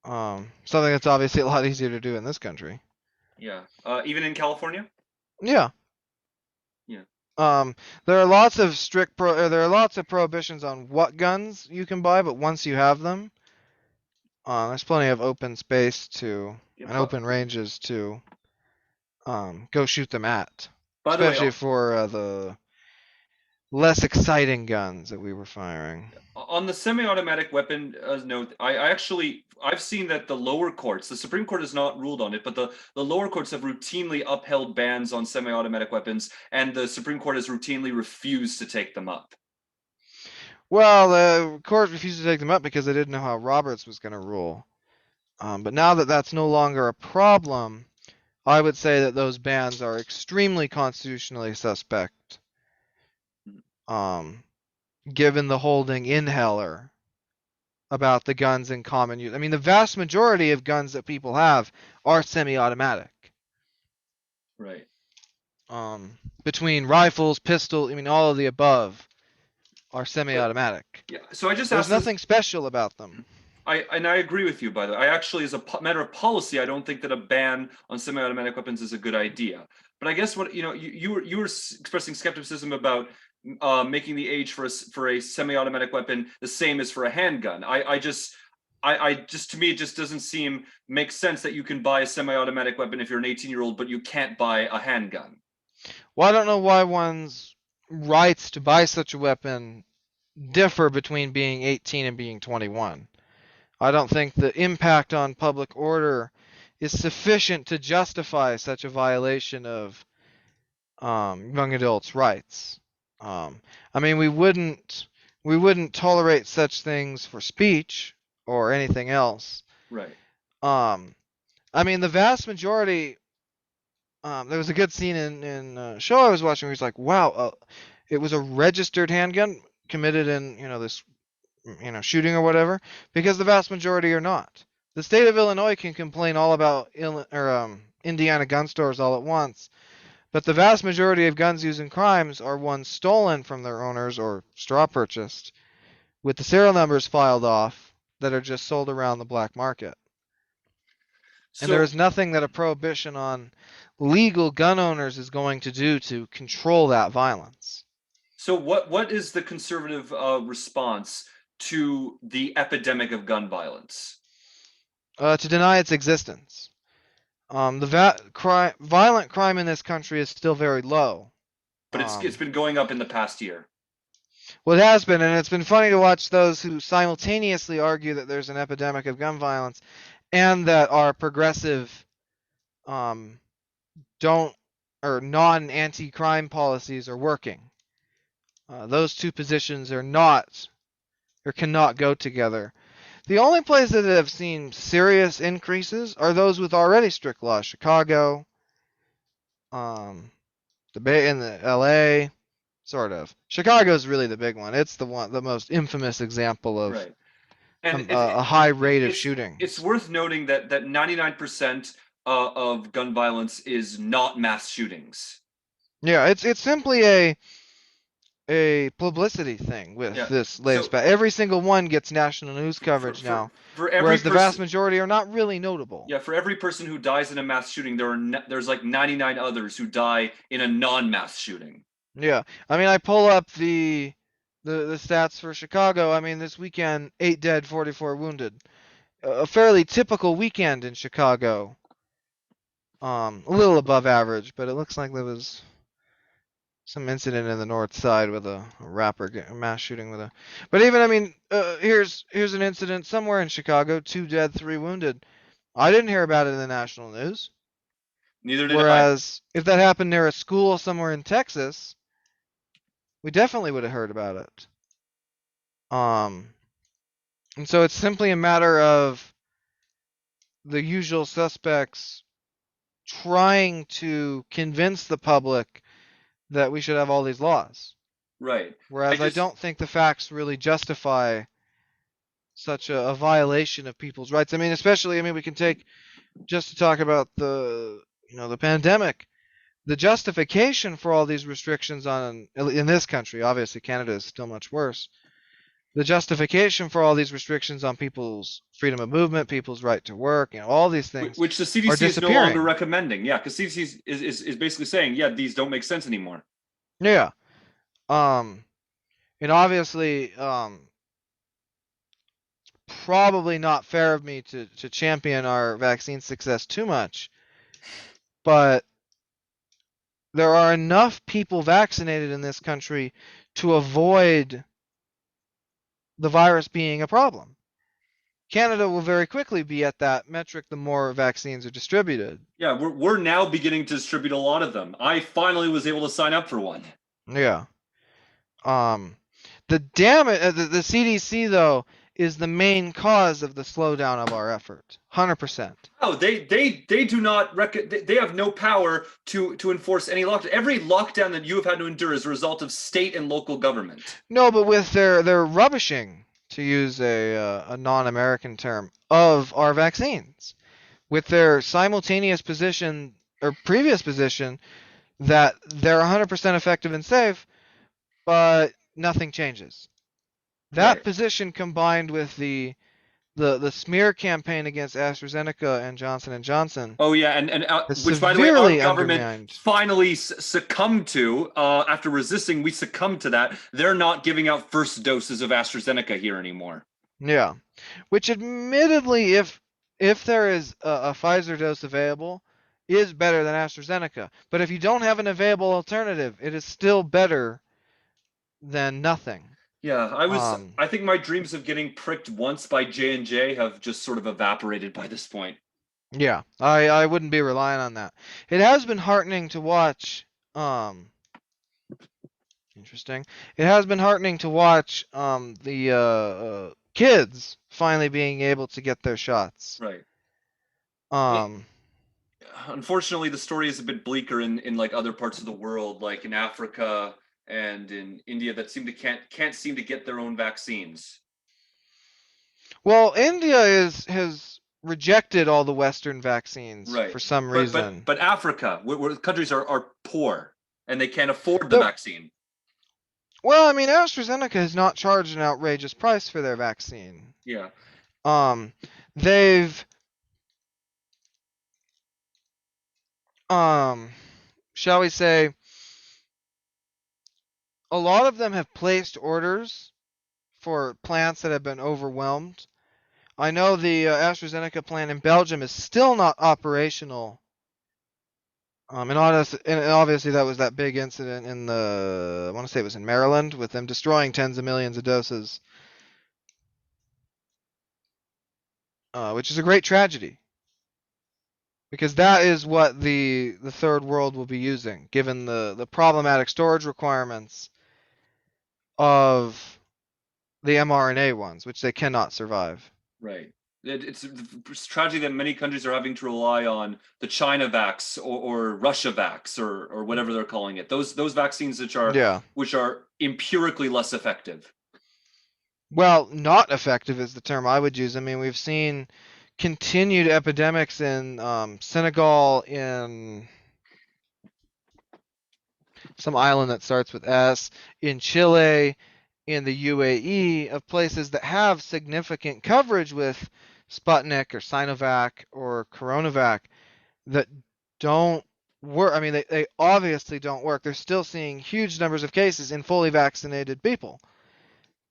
Something that's obviously a lot easier to do in this country. Yeah. Even in California? Yeah. Yeah. Um, there are lots of there are lots of prohibitions on what guns you can buy, but once you have them, there's plenty of open space Yeah, and open ranges to go shoot them at, by the way, especially for the less exciting guns that we were firing. on the semi-automatic weapon note, I've seen that the lower courts, the Supreme Court has not ruled on it, but the lower courts have routinely upheld bans on semi-automatic weapons, and the Supreme Court has routinely refused to take them up. Well, the court refused to take them up because they didn't know how Roberts was going to rule. But now that that's no longer a problem, I would say that those bans are extremely constitutionally suspect. Given the holding in Heller about the guns in common use. I mean, the vast majority of guns that people have are semi-automatic. Right. Between rifles, pistols, I mean, all of the above are semi-automatic. Yeah. So I just There's asked this. nothing special about them. I agree with you, by the way. I actually, as a matter of policy, I don't think that a ban on semi-automatic weapons is a good idea. But I guess what you were expressing skepticism about making the age for a semi-automatic weapon the same as for a handgun. I just to me it just doesn't make sense that you can buy a semi-automatic weapon if you're an 18-year-old, but you can't buy a handgun. Well, I don't know why one's rights to buy such a weapon differ between being 18 and being 21. I don't think the impact on public order is sufficient to justify such a violation of young adults' rights. I mean, we wouldn't tolerate such things for speech or anything else. Right. Um, I mean, the vast majority. There was a good scene in a show I was watching where he's like, "Wow, it was a registered handgun committed in this shooting or whatever," because the vast majority are not. The state of Illinois can complain all about Indiana gun stores all at once, but the vast majority of guns used in crimes are ones stolen from their owners or straw purchased, with the serial numbers filed off that are just sold around the black market. And there So is nothing that a prohibition on legal gun owners is going to do to control that violence. so what is the conservative response to the epidemic of gun violence? To deny its existence. Violent crime in this country is still very low. But it's been going up in the past year. Well, it has been, and it's been funny to watch those who simultaneously argue that there's an epidemic of gun violence and that our progressive um, don't or non-anti-crime policies are working. Those two positions are not or cannot go together. The only places that have seen serious increases are those with already strict laws. Chicago, the Bay in the LA, sort of. Chicago's really the big one. It's the most infamous example of Right. And a high rate of it's shootings. worth noting that 99% of gun violence is not mass shootings. Yeah, it's simply a publicity thing with Yeah. this latest So batch. Every single one gets national news for coverage for now, for every whereas the vast person, majority are not really notable. yeah, for every person who dies in a mass shooting, there's like 99 others who die in a non-mass shooting. Yeah, I mean, I pull up the stats for Chicago. I mean, this weekend, 8 dead, 44 wounded. A fairly typical weekend in Chicago. A little above average, but it looks like there was some incident in the north side with a rapper mass shooting with a. But even, I mean, here's an incident somewhere in Chicago, 2 dead, 3 wounded. I didn't hear about it in the national news. Neither did I. Whereas if that happened near a school somewhere in Texas, we definitely would have heard about it. Um, and so it's simply a matter of the usual suspects trying to convince the public that we should have all these laws. Right. I Whereas I just don't think the facts really justify such a violation of people's rights. I mean, especially, I mean, we can take just to talk about the pandemic. The justification for all these restrictions in this country, obviously Canada is still much worse. The justification for all these restrictions on people's freedom of movement, people's right to work, all these things which the are CDC is no longer disappearing. recommending. Yeah, because CDC is basically saying, yeah, these don't make sense anymore. Yeah. Um, and obviously, probably not fair of me to champion our vaccine success too much, but there are enough people vaccinated in this country to avoid the virus being a problem. Canada will very quickly be at that metric the more vaccines are distributed. Yeah, we're now beginning to distribute a lot of them. I finally was able to sign up for one. Yeah. The CDC though is the main cause of the slowdown of our effort. 100%. Oh, they do not they have no power to enforce any lockdown. Every lockdown that you have had to endure is a result of state and local government. No, but with their rubbishing, to use a non-American term, of our vaccines, with their simultaneous position or previous position that they're 100% effective and safe, but nothing changes. That Right. position combined with the smear campaign against AstraZeneca and Johnson & Johnson Oh yeah, and has which by the way, our severely government undermined. finally succumbed to after resisting. We succumbed to that. They're not giving out first doses of AstraZeneca here anymore. Yeah, which admittedly, if there is a Pfizer dose available, is better than AstraZeneca. But if you don't have an available alternative, it is still better than nothing. Yeah, Um, I think my dreams of getting pricked once by J&J have just sort of evaporated by this point. yeah, I wouldn't be relying on that. It has been heartening to watch. Interesting. It has been heartening to watch the kids finally being able to get their shots. Right. It, Um, unfortunately, the story is a bit bleaker in like other parts of the world, like in Africa and in India, that seem to can't seem to get their own vaccines. well, India has rejected all the Western vaccines Right. for some But reason. but Africa, where countries are poor and they can't afford the The, vaccine. well, I mean, AstraZeneca has not charged an outrageous price for their vaccine. Yeah. Um, they've shall we say, a lot of them have placed orders for plants that have been overwhelmed. I know the AstraZeneca plant in Belgium is still not operational. And obviously that was that big incident in I want to say it was in Maryland, with them destroying tens of millions of doses, which is a great tragedy because that is what the third world will be using, given the problematic storage requirements of the mRNA ones, which they cannot survive. Right. It's tragedy that many countries are having to rely on the China vax or Russia vax or whatever they're calling it. Those vaccines Yeah. which are empirically less effective. Well, not effective is the term I would use. I mean, we've seen continued epidemics in Senegal, in some island that starts with S, in Chile, in the UAE, of places that have significant coverage with Sputnik or Sinovac or Coronavac that don't work. I mean, they obviously don't work. They're still seeing huge numbers of cases in fully vaccinated people,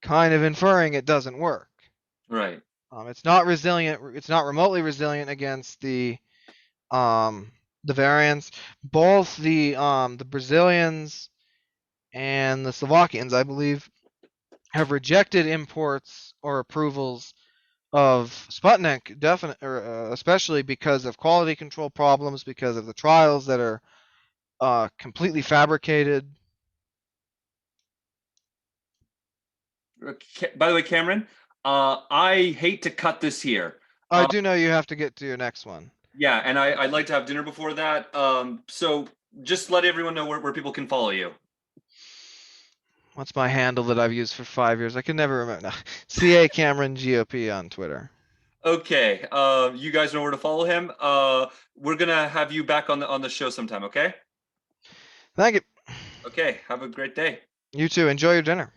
kind of inferring it doesn't work. Right. It's not resilient. It's not remotely resilient against the variants. Both the Brazilians and the Slovakians, I believe, have rejected imports or approvals of Sputnik, especially because of quality control problems, because of the trials that are completely fabricated. By the way, Cameron, I hate to cut this here. I do know you have to get to your next one. Yeah, and I'd like to have dinner before that. So just let everyone know where people can follow you. What's my handle that I've used for 5 years? I can never remember. No. CA Cameron GOP on Twitter. Okay, you guys know where to follow him. We're gonna have you back on the show sometime. Okay. Thank you. Okay. Have a great day. You too. Enjoy your dinner.